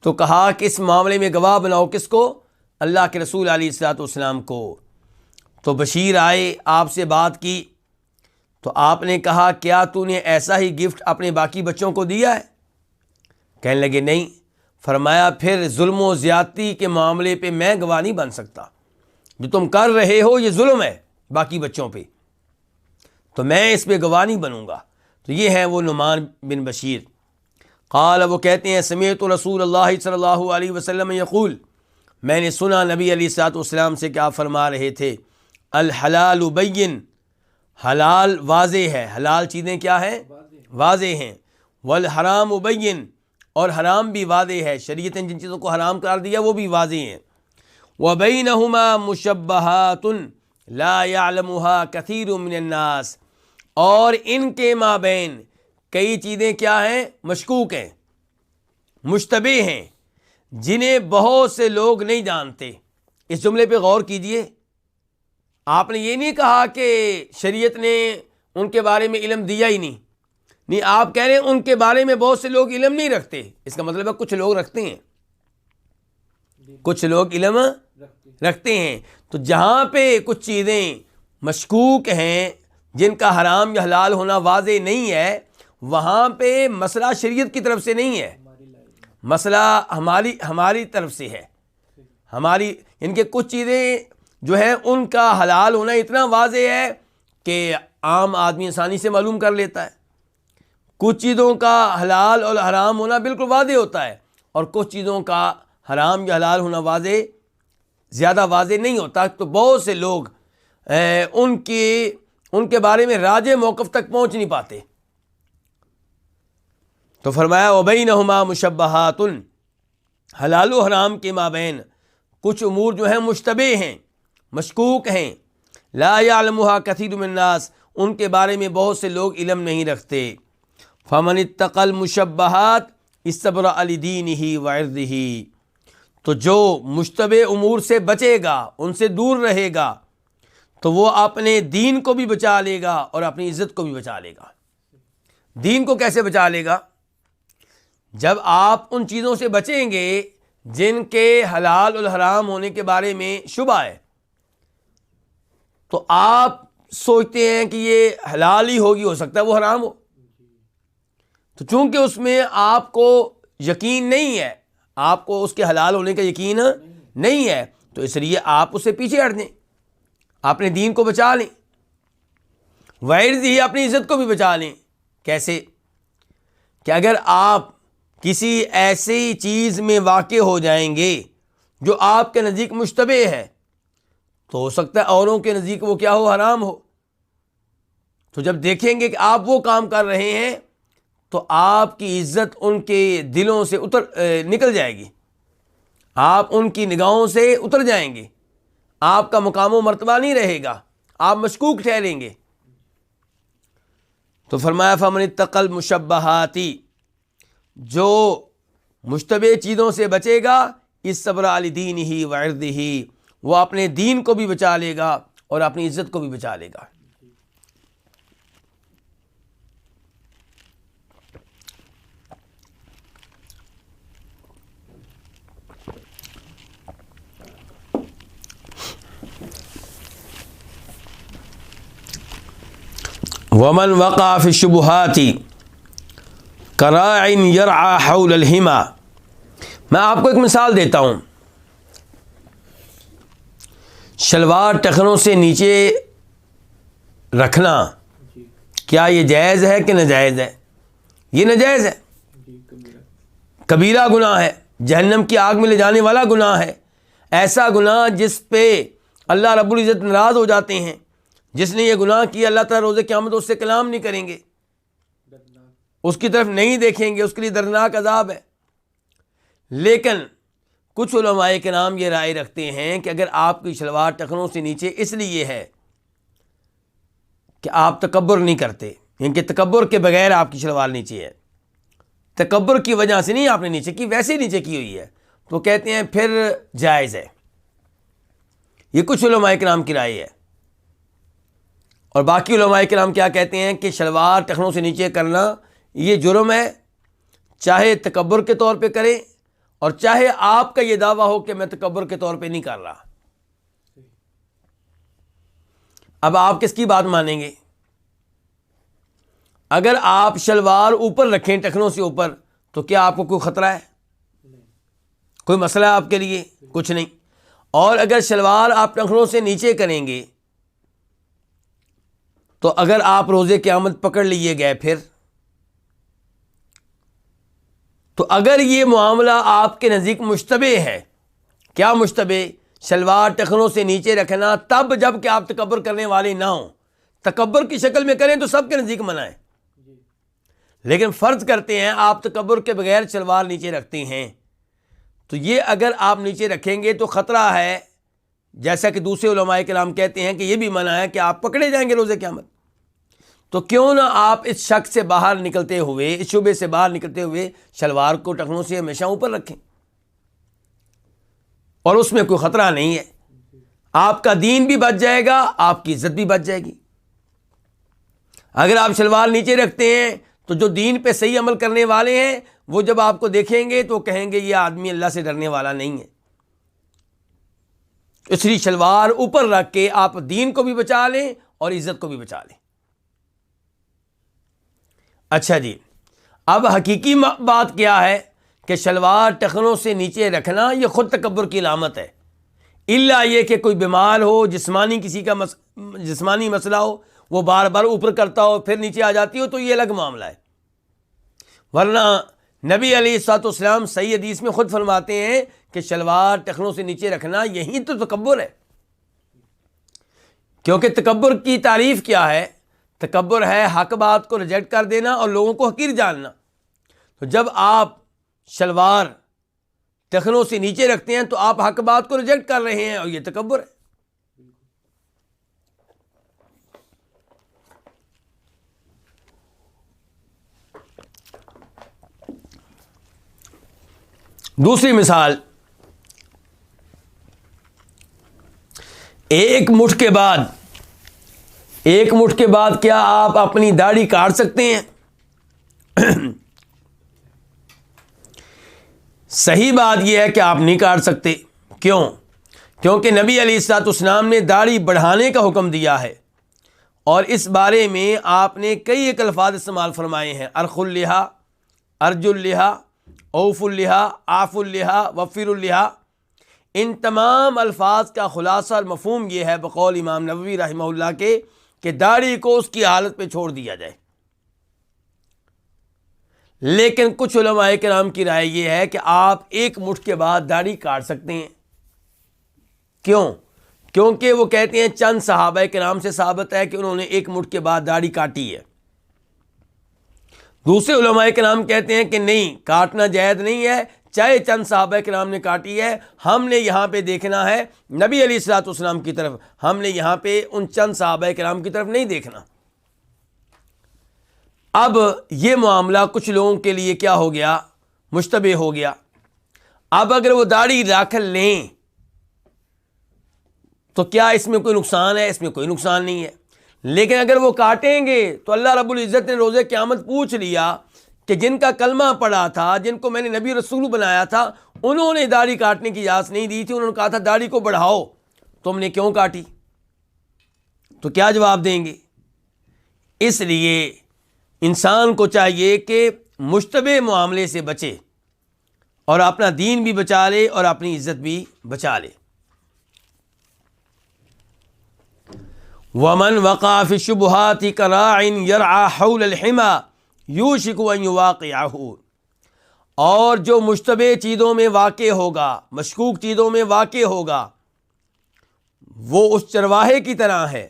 تو کہا کہ اس معاملے میں گواہ بناؤ کس کو؟ اللہ کے رسول علیہ الصلوۃ والسلام کو۔ تو بشیر آئے، آپ سے بات کی، تو آپ نے کہا کیا تو نے ایسا ہی گفٹ اپنے باقی بچوں کو دیا ہے؟ کہنے لگے نہیں۔ فرمایا پھر ظلم و زیادتی کے معاملے پہ میں گواہ نہیں بن سکتا، جو تم کر رہے ہو یہ ظلم ہے باقی بچوں پہ، تو میں اس پہ گواہ نہیں بنوں گا۔ تو یہ ہے وہ نعمان بن بشیر۔ قال، وہ کہتے ہیں سمعت رسول اللہ صلی اللہ علیہ وسلم یقول، میں نے سنا نبی علیہ الصلوۃ والسلام سے کیا فرما رہے تھے، الحلال بین، حلال واضح ہے، حلال چیزیں کیا ہیں؟ واضح ہیں، والحرام بین، اور حرام بھی واضح ہے، شریعت نے جن چیزوں کو حرام قرار دیا وہ بھی واضح ہیں، وبینہما مشبہات لا یعلمها کثیر من الناس، اور ان کے مابین کئی چیزیں کیا ہیں؟ مشکوک ہیں، مشتبہ ہیں، جنہیں بہت سے لوگ نہیں جانتے۔ اس جملے پہ غور کیجئے، آپ نے یہ نہیں کہا کہ شریعت نے ان کے بارے میں علم دیا ہی نہیں، آپ کہہ رہے ہیں ان کے بارے میں بہت سے لوگ علم نہیں رکھتے، اس کا مطلب ہے کچھ لوگ رکھتے ہیں، کچھ لوگ علم رکھتے ہیں۔ تو جہاں پہ کچھ چیزیں مشکوک ہیں، جن کا حرام یا حلال ہونا واضح نہیں ہے، وہاں پہ مسئلہ شریعت کی طرف سے نہیں ہے، مسئلہ ہماری طرف سے ہے۔ ان کے کچھ چیزیں جو ہے ان کا حلال ہونا اتنا واضح ہے کہ عام آدمی آسانی سے معلوم کر لیتا ہے، کچھ چیزوں کا حلال اور حرام ہونا بالکل واضح ہوتا ہے، اور کچھ چیزوں کا حرام یا حلال ہونا زیادہ واضح نہیں ہوتا، تو بہت سے لوگ ان کے بارے میں راجع موقف تک پہنچ نہیں پاتے۔ تو فرمایا وبینہما مشبہات، حلال و حرام کے مابین کچھ امور جو ہیں مشتبہ ہیں، مشکوک ہیں، لا یعلمها کثیر من الناس، ان کے بارے میں بہت سے لوگ علم نہیں رکھتے۔ فمن اتقى المشبہات استبرأ لدینہ وعرضہ، تو جو مشتبہ امور سے بچے گا، ان سے دور رہے گا، تو وہ اپنے دین کو بھی بچا لے گا اور اپنی عزت کو بھی بچا لے گا۔ دین کو کیسے بچا لے گا؟ جب آپ ان چیزوں سے بچیں گے جن کے حلال اور حرام ہونے کے بارے میں شبہ ہے، تو آپ سوچتے ہیں کہ یہ حلال ہی ہوگی، ہو سکتا ہے وہ حرام ہو، تو چونکہ اس میں آپ کو یقین نہیں ہے، آپ کو اس کے حلال ہونے کا یقین نہیں ہے، تو اس لیے آپ اس سے پیچھے ہٹ دیں، اپنے دین کو بچا لیں، وعرضہ، اپنی عزت کو بھی بچا لیں۔ کیسے؟ کہ اگر آپ کسی ایسی چیز میں واقع ہو جائیں گے جو آپ کے نزدیک مشتبہ ہے، تو ہو سکتا ہے اوروں کے نزدیک وہ کیا ہو؟ حرام ہو، تو جب دیکھیں گے کہ آپ وہ کام کر رہے ہیں تو آپ کی عزت ان کے دلوں سے نکل جائے گی، آپ ان کی نگاہوں سے اتر جائیں گے، آپ کا مقام و مرتبہ نہیں رہے گا، آپ مشکوک ٹھہریں گے۔ تو فرمایا فمن اتقى المشبہات، جو مشتبہ چیزوں سے بچے گا، استبرأ لدینہ وعرضہ، وہ اپنے دین کو بھی بچا لے گا اور اپنی عزت کو بھی بچا لے گا۔ ومن وقع فی الشبہات کراع یرعی حول الحما، میں آپ کو ایک مثال دیتا ہوں، شلوار ٹخنوں سے نیچے رکھنا کیا یہ جائز ہے کہ ناجائز ہے؟ یہ ناجائز ہے، کبیرہ گناہ ہے، جہنم کی آگ میں لے جانے والا گناہ ہے، ایسا گناہ جس پہ اللہ رب العزت ناراض ہو جاتے ہیں۔ جس نے یہ گناہ کیا اللہ تعالیٰ روز قیامت اس سے کلام نہیں کریں گے، اس کی طرف نہیں دیکھیں گے، اس کے لیے دردناک عذاب ہے۔ لیکن کچھ علماء کرام یہ رائے رکھتے ہیں کہ اگر آپ کی شلوار ٹخنوں سے نیچے اس لیے ہے کہ آپ تکبر نہیں کرتے، یعنی کہ تکبر کے بغیر آپ کی شلوار نیچے ہے، تکبر کی وجہ سے نہیں آپ نے نیچے کی، ویسے نیچے کی ہوئی ہے، تو کہتے ہیں پھر جائز ہے. یہ کچھ علماء کرام کی رائے ہے. اور باقی علماء کرام کیا کہتے ہیں کہ شلوار ٹخنوں سے نیچے کرنا یہ جرم ہے، چاہے تکبر کے طور پہ کریں اور چاہے آپ کا یہ دعویٰ ہو کہ میں تکبر کے طور پہ نہیں کر رہا. اب آپ کس کی بات مانیں گے؟ اگر آپ شلوار اوپر رکھیں ٹخنوں سے اوپر تو کیا آپ کو کوئی خطرہ ہے؟ کوئی مسئلہ ہے آپ کے لیے؟ کچھ نہیں. اور اگر شلوار آپ ٹخنوں سے نیچے کریں گے تو اگر آپ روزے قیامت پکڑ لیے گئے پھر تو اگر یہ معاملہ آپ کے نزدیک مشتبہ ہے، کیا مشتبہ؟ شلوار ٹخنوں سے نیچے رکھنا تب جب کہ آپ تکبر کرنے والے نہ ہوں. تکبر کی شکل میں کریں تو سب کے نزدیک منع ہے، لیکن فرض کرتے ہیں آپ تکبر کے بغیر شلوار نیچے رکھتے ہیں تو یہ اگر آپ نیچے رکھیں گے تو خطرہ ہے، جیسا کہ دوسرے علماء کرام کہتے ہیں کہ یہ بھی منع ہے کہ آپ پکڑے جائیں گے روزے قیامت. تو کیوں نہ آپ اس شک سے باہر نکلتے ہوئے، اس شبے سے باہر نکلتے ہوئے شلوار کو ٹخنوں سے ہمیشہ اوپر رکھیں اور اس میں کوئی خطرہ نہیں ہے. آپ کا دین بھی بچ جائے گا، آپ کی عزت بھی بچ جائے گی. اگر آپ شلوار نیچے رکھتے ہیں تو جو دین پہ صحیح عمل کرنے والے ہیں وہ جب آپ کو دیکھیں گے تو کہیں گے یہ آدمی اللہ سے ڈرنے والا نہیں ہے. اس لیے شلوار اوپر رکھ کے آپ دین کو بھی بچا لیں اور عزت کو بھی بچا لیں. اچھا جی، اب حقیقی بات کیا ہے کہ شلوار ٹخنوں سے نیچے رکھنا یہ خود تکبر کی علامت ہے، الا یہ کہ کوئی بیمار ہو، جسمانی کسی کا جسمانی مسئلہ ہو، وہ بار بار اوپر کرتا ہو پھر نیچے آ جاتی ہو تو یہ الگ معاملہ ہے. ورنہ نبی علیہ الصلوۃ والسلام صحیح حدیث میں خود فرماتے ہیں کہ شلوار ٹخنوں سے نیچے رکھنا یہی تو تکبر ہے. کیونکہ تکبر کی تعریف کیا ہے؟ تکبر ہے حق بات کو ریجیکٹ کر دینا اور لوگوں کو حقیر جاننا. تو جب آپ شلوار ٹخنوں سے نیچے رکھتے ہیں تو آپ حق بات کو ریجیکٹ کر رہے ہیں اور یہ تکبر ہے. دوسری مثال، ایک مٹھ کے بعد کیا آپ اپنی داڑھی کاٹ سکتے ہیں؟ صحیح بات یہ ہے کہ آپ نہیں کاٹ سکتے. کیوں؟ کیونکہ نبی علیہ الصلوۃ والسلام نے داڑھی بڑھانے کا حکم دیا ہے اور اس بارے میں آپ نے کئی ایک الفاظ استعمال فرمائے ہیں: ارخ اللحیٰ، ارج اللحیٰ، اوف اللحیٰ، آف اللحیٰ، وفر اللحیٰ. ان تمام الفاظ کا خلاصہ اور مفہوم یہ ہے بقول امام نووی رحمہ اللہ کے کہ داڑھی کو اس کی حالت پہ چھوڑ دیا جائے. لیکن کچھ علماء کرام کی رائے یہ ہے کہ آپ ایک مٹھ کے بعد داڑھی کاٹ سکتے ہیں. کیوں؟ کیونکہ وہ کہتے ہیں چند صحابہ کرام سے ثابت ہے کہ انہوں نے ایک مٹھ کے بعد داڑھی کاٹی ہے. دوسرے علماء کرام کہتے ہیں کہ نہیں، کاٹنا جائز نہیں ہے، چاہے چند صحابہ کرام نے کاٹی ہے. ہم نے یہاں پہ دیکھنا ہے نبی علیہ الصلوۃ والسلام کی طرف، ہم نے یہاں پہ ان چند صحابہ کرام کی طرف نہیں دیکھنا. اب یہ معاملہ کچھ لوگوں کے لیے کیا ہو گیا؟ مشتبہ ہو گیا. اب اگر وہ داڑھی رکھ لیں تو کیا اس میں کوئی نقصان ہے؟ اس میں کوئی نقصان نہیں ہے. لیکن اگر وہ کاٹیں گے تو اللہ رب العزت نے روزے قیامت پوچھ لیا کہ جن کا کلمہ پڑا تھا، جن کو میں نے نبی رسول بنایا تھا، انہوں نے داڑھی کاٹنے کی اجازت نہیں دی تھی، انہوں نے کہا تھا داڑھی کو بڑھاؤ، تم نے کیوں کاٹی؟ تو کیا جواب دیں گے؟ اس لیے انسان کو چاہیے کہ مشتبہ معاملے سے بچے اور اپنا دین بھی بچا لے اور اپنی عزت بھی بچا لے. وَمَنْ وَقَعَ فِي الشُّبُهَاتِ كَرَاعٍ يَرْعَى حَوْلَ الْحِمَى يُوشِكُ أَنْ يُوَاقِعَهُ. اور جو مشتبہ چیزوں میں واقع ہوگا، مشکوک چیزوں میں واقع ہوگا، وہ اس چرواہے کی طرح ہے.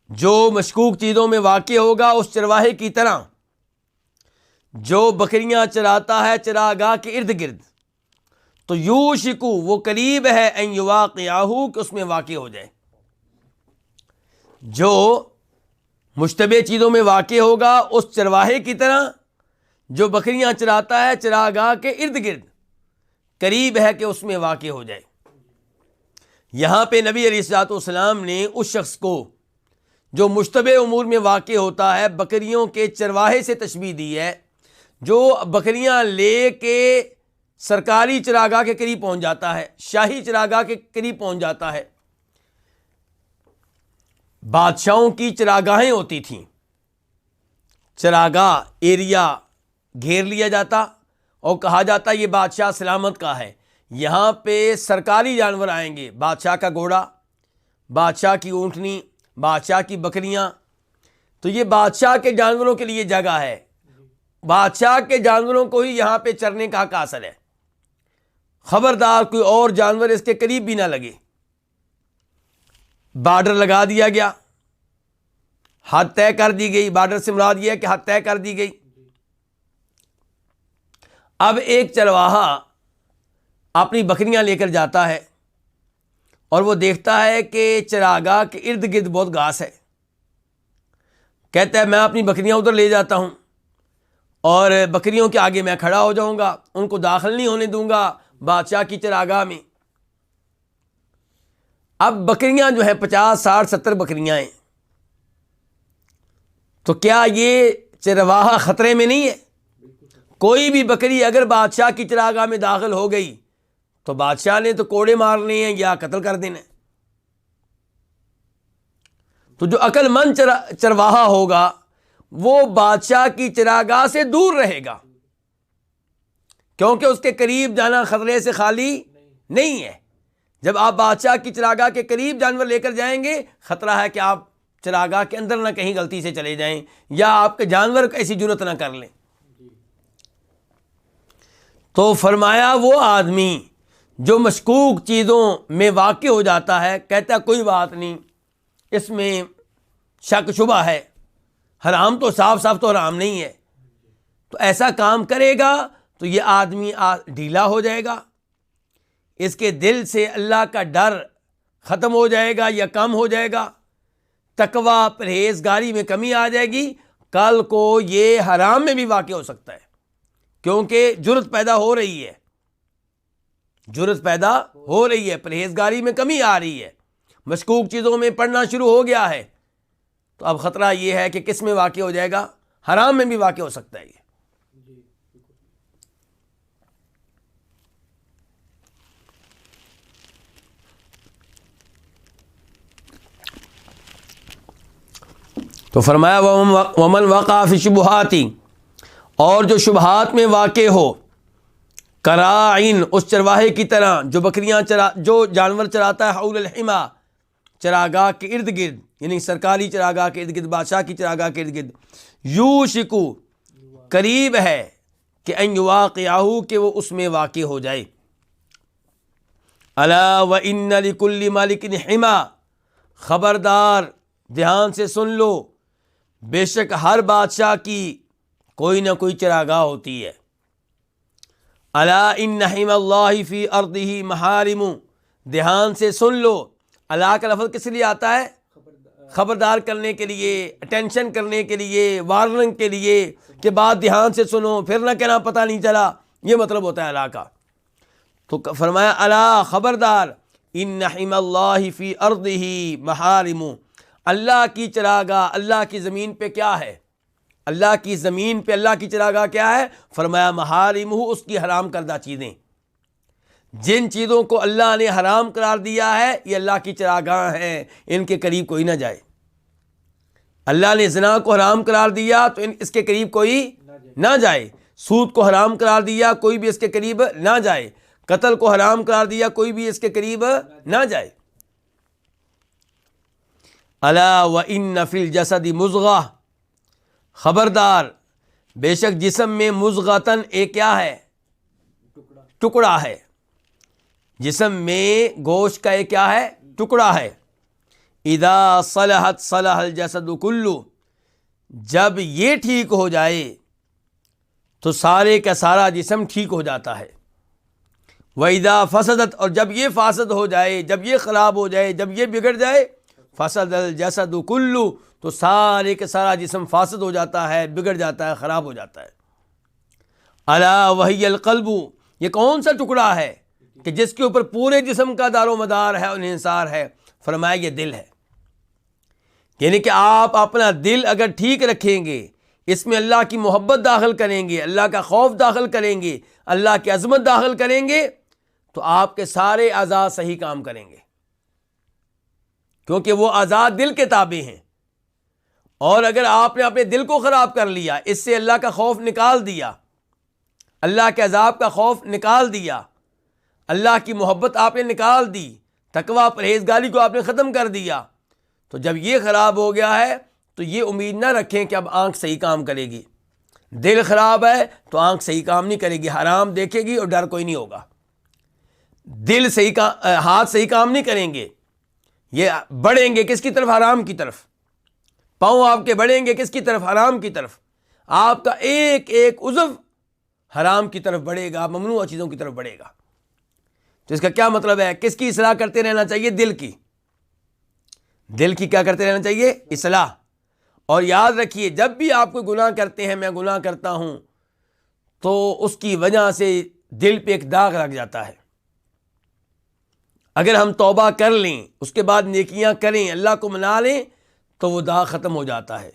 جو مشکوک چیزوں میں واقع ہوگا اس چرواہے کی طرح جو بکریاں چراتا ہے چراگاہ کے ارد گرد، تو یوشکو وہ قریب ہے ان یواقعہ کہ اس میں واقع ہو جائے. جو مشتبہ چیزوں میں واقع ہوگا اس چرواہے کی طرح جو بکریاں چراتا ہے چراگاہ کے ارد گرد، قریب ہے کہ اس میں واقع ہو جائے۔ یہاں پہ نبی علیہ الصلوۃ والسلام نے اس شخص کو جو مشتبہ امور میں واقع ہوتا ہے بکریوں کے چرواہے سے تشبیہ دی ہے، جو بکریاں لے کے سرکاری چراگاہ کے قریب پہنچ جاتا ہے، شاہی چراگاہ کے قریب پہنچ جاتا ہے۔ بادشاہوں کی چراگاہیں ہوتی تھیں، چراگاہ ایریا گھیر لیا جاتا اور کہا جاتا یہ بادشاہ سلامت کا ہے، یہاں پہ سرکاری جانور آئیں گے، بادشاہ کا گھوڑا، بادشاہ کی اونٹنی، بادشاہ کی بکریاں، تو یہ بادشاہ کے جانوروں کے لیے جگہ ہے، بادشاہ کے جانوروں کو ہی یہاں پہ چرنے کا حق حاصل ہے، خبردار کوئی اور جانور اس کے قریب بھی نہ لگے۔ بارڈر لگا دیا گیا، حد طے کر دی گئی، بارڈر سے مراد یہ ہے کہ حد طے کر دی گئی۔ اب ایک چرواہا اپنی بکریاں لے کر جاتا ہے اور وہ دیکھتا ہے کہ چراگاہ کے ارد گرد بہت گھاس ہے، کہتا ہے میں اپنی بکریاں ادھر لے جاتا ہوں اور بکریوں کے آگے میں کھڑا ہو جاؤں گا، ان کو داخل نہیں ہونے دوں گا بادشاہ کی چراگاہ میں۔ اب بکریاں جو ہیں 50 60 70 بکریاں ہیں، تو کیا یہ چرواہا خطرے میں نہیں ہے؟ کوئی بھی بکری اگر بادشاہ کی چراگاہ میں داخل ہو گئی تو بادشاہ نے تو کوڑے مارنے ہیں یا قتل کر دینا ہے۔ تو جو عقل مند چرواہا ہوگا وہ بادشاہ کی چراگاہ سے دور رہے گا، کیونکہ اس کے قریب جانا خطرے سے خالی نہیں ہے۔ جب آپ بادشاہ کی چراگاہ کے قریب جانور لے کر جائیں گے، خطرہ ہے کہ آپ چراگاہ کے اندر نہ کہیں غلطی سے چلے جائیں یا آپ کے جانور ایسی جرت نہ کر لیں۔ تو فرمایا وہ آدمی جو مشکوک چیزوں میں واقع ہو جاتا ہے، کہتا ہے کوئی بات نہیں، اس میں شک شبہ ہے، حرام تو صاف صاف تو حرام نہیں ہے، تو ایسا کام کرے گا تو یہ آدمی ڈھیلا ہو جائے گا، اس کے دل سے اللہ کا ڈر ختم ہو جائے گا یا کم ہو جائے گا، تقوی پرہیزگاری میں کمی آ جائے گی، کل کو یہ حرام میں بھی واقع ہو سکتا ہے، کیونکہ جرت پیدا ہو رہی ہے، جرت پیدا ہو رہی ہے، پرہیزگاری میں کمی آ رہی ہے، مشکوک چیزوں میں پڑنا شروع ہو گیا ہے، تو اب خطرہ یہ ہے کہ کس میں واقع ہو جائے گا؟ حرام میں بھی واقع ہو سکتا ہے یہ۔ تو فرمایا ومن وقع فی شبہات، اور جو شبہات میں واقع ہو، کراعین اس چرواہے کی طرح جو بکریاں جو جانور چراتا ہے، حول الحما چراگاہ کے ارد گرد، یعنی سرکاری چراگاہ کے ارد گرد، بادشاہ کی چراگاہ کے ارد گرد، یوشکو قریب ہے کہ ان یواقعہ کہ وہ اس میں واقع ہو جائے۔ الا وان لکل ملک حما، خبردار دھیان سے سن لو، بے شک ہر بادشاہ کی کوئی نہ کوئی چراگاہ ہوتی ہے۔ الا ان حما اللہ فی ارضہ محارم، دھیان سے سن لو، اللہ کا لفظ کس لیے آتا ہے؟ خبردار کرنے کے لیے، اٹینشن کرنے کے لیے، وارننگ کے لیے، کہ بات دھیان سے سنو، پھر نہ کہنا پتہ نہیں چلا، یہ مطلب ہوتا ہے اللہ کا۔ تو فرمایا الا خبردار، ان حما اللہ فی ارضہ محارم، اللہ کی چراگاہ، اللہ کی زمین پہ کیا ہے؟ اللہ کی زمین پہ اللہ کی چراگاہ کیا ہے؟ فرمایا محارمہ، اس کی حرام کردہ چیزیں، جن چیزوں کو اللہ نے حرام قرار دیا ہے یہ اللہ کی چراگاہ ہیں، ان کے قریب کوئی نہ جائے۔ اللہ نے زنا کو حرام قرار دیا تو اس کے قریب کوئی نہ جائے، سود کو حرام قرار دیا کوئی بھی اس کے قریب نہ جائے، قتل کو حرام قرار دیا کوئی بھی اس کے قریب نہ جائے۔ الا وان فی الجسد مضغہ، خبردار بے شک جسم میں مضغۃً ایک کیا ہے؟ ٹکڑا ہے، جسم میں گوشت کا ایک کیا ہے؟ ٹکڑا ہے۔ اذا صلحت صلح الجسد کلہ، جب یہ ٹھیک ہو جائے تو سارے کا سارا جسم ٹھیک ہو جاتا ہے۔ وَإِذَا فَسَدَتْ، اور جب یہ فاسد ہو جائے، جب یہ خراب ہو جائے، جب یہ بگڑ جائے، فَسَدَ الْجَسَدُ كُلُّ، تو سارے کا سارا جسم فاسد ہو جاتا ہے، بگڑ جاتا ہے، خراب ہو جاتا ہے۔ الا وہی القلب، یہ کون سا ٹکڑا ہے کہ جس کے اوپر پورے جسم کا دار و مدار ہے اور انحصار ہے؟ فرمایا یہ دل ہے. یعنی کہ آپ اپنا دل اگر ٹھیک رکھیں گے، اس میں اللہ کی محبت داخل کریں گے، اللہ کا خوف داخل کریں گے، اللہ کی عظمت داخل کریں گے، تو آپ کے سارے اعضاء صحیح کام کریں گے، کیونکہ وہ اعضاء دل کے تابع ہیں. اور اگر آپ نے اپنے دل کو خراب کر لیا، اس سے اللہ کا خوف نکال دیا، اللہ کے عذاب کا خوف نکال دیا، اللہ کی محبت آپ نے نکال دی، تقویٰ پرہیزگاری کو آپ نے ختم کر دیا، تو جب یہ خراب ہو گیا ہے تو یہ امید نہ رکھیں کہ اب آنکھ صحیح کام کرے گی. دل خراب ہے تو آنکھ صحیح کام نہیں کرے گی، حرام دیکھے گی اور ڈر کوئی نہیں ہوگا. دل صحیح ہاتھ صحیح کام نہیں کریں گے، یہ بڑھیں گے کس کی طرف؟ حرام کی طرف. پاؤں آپ کے بڑھیں گے کس کی طرف؟ حرام کی طرف. آپ کا ایک ایک عضو حرام کی طرف بڑھے گا، ممنوع چیزوں کی طرف بڑھے گا. تو اس کا کیا مطلب ہے؟ کس کی اصلاح کرتے رہنا چاہیے؟ دل کی. دل کی کیا کرتے رہنا چاہیے؟ اصلاح. اور یاد رکھیے جب بھی آپ کوئی گناہ کرتے ہیں، میں گناہ کرتا ہوں، تو اس کی وجہ سے دل پہ ایک داغ لگ جاتا ہے. اگر ہم توبہ کر لیں، اس کے بعد نیکیاں کریں، اللہ کو منا لیں، تو وہ داغ ختم ہو جاتا ہے.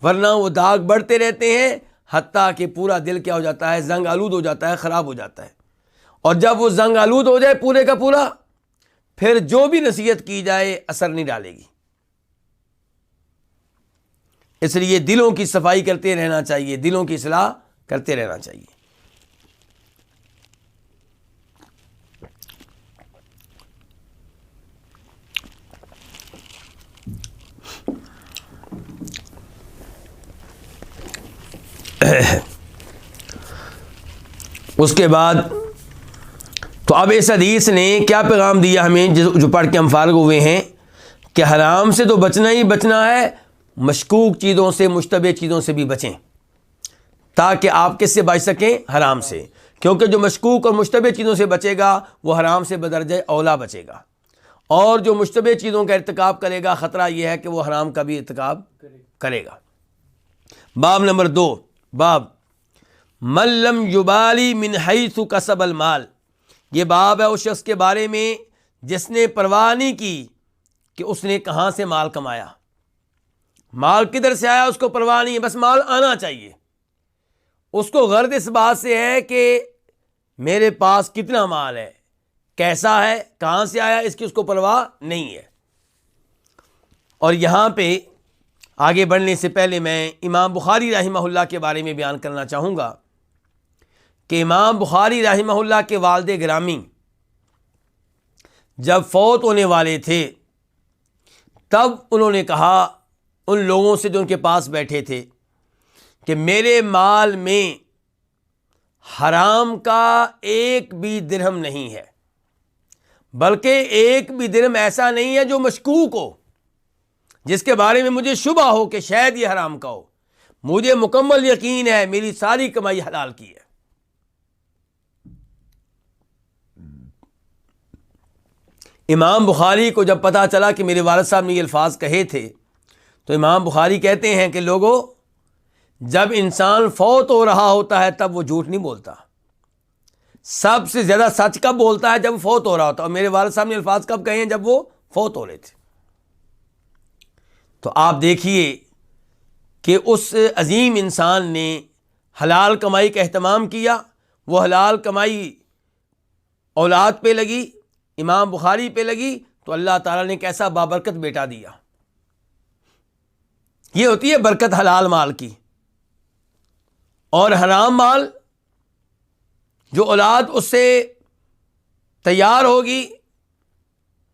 ورنہ وہ داغ بڑھتے رہتے ہیں حتیٰ کہ پورا دل کیا ہو جاتا ہے؟ زنگ آلود ہو جاتا ہے، خراب ہو جاتا ہے. اور جب وہ زنگ آلود ہو جائے پورے کا پورا، پھر جو بھی نصیحت کی جائے اثر نہیں ڈالے گی. اس لیے دلوں کی صفائی کرتے رہنا چاہیے، دلوں کی اصلاح کرتے رہنا چاہیے. اس کے بعد تو اب اس حدیث نے کیا پیغام دیا ہمیں جو پڑھ کے ہم فارغ ہوئے ہیں، کہ حرام سے تو بچنا ہی بچنا ہے، مشکوک چیزوں سے، مشتبہ چیزوں سے بھی بچیں، تاکہ آپ کس سے بچ سکیں؟ حرام سے. کیونکہ جو مشکوک اور مشتبہ چیزوں سے بچے گا وہ حرام سے بدرجہ اولا بچے گا، اور جو مشتبہ چیزوں کا ارتکاب کرے گا خطرہ یہ ہے کہ وہ حرام کا بھی ارتکاب کرے گا. باب نمبر 2، باب من لم یبالی من حیث کسب المال. یہ باب ہے اس شخص کے بارے میں جس نے پرواہ نہیں کی کہ اس نے کہاں سے مال کمایا، مال کدھر سے آیا اس کو پرواہ نہیں ہے، بس مال آنا چاہیے. اس کو غرض اس بات سے ہے کہ میرے پاس کتنا مال ہے، کیسا ہے، کہاں سے آیا، اس کی اس کو پرواہ نہیں ہے. اور یہاں پہ آگے بڑھنے سے پہلے میں امام بخاری رحمہ اللہ کے بارے میں بیان کرنا چاہوں گا کہ امام بخاری رحمہ اللہ کے والد گرامی جب فوت ہونے والے تھے تب انہوں نے کہا ان لوگوں سے جو ان کے پاس بیٹھے تھے کہ میرے مال میں حرام کا ایک بھی درہم نہیں ہے، بلکہ ایک بھی درہم ایسا نہیں ہے جو مشکوک ہو، جس کے بارے میں مجھے شبہ ہو کہ شاید یہ حرام کا ہو. مجھے مکمل یقین ہے میری ساری کمائی حلال کی ہے. امام بخاری کو جب پتہ چلا کہ میرے والد صاحب نے یہ الفاظ کہے تھے تو امام بخاری کہتے ہیں کہ لوگوں، جب انسان فوت ہو رہا ہوتا ہے تب وہ جھوٹ نہیں بولتا. سب سے زیادہ سچ کب بولتا ہے؟ جب فوت ہو رہا ہوتا ہے. اور میرے والد صاحب نے الفاظ کب کہے ہیں؟ جب وہ فوت ہو رہے تھے. تو آپ دیکھیے کہ اس عظیم انسان نے حلال کمائی کا اہتمام کیا. وہ حلال کمائی اولاد پہ لگی، امام بخاری پہ لگی، تو اللہ تعالیٰ نے کیسا بابرکت بیٹا دیا. یہ ہوتی ہے برکت حلال مال کی. اور حرام مال جو اولاد اس سے تیار ہوگی،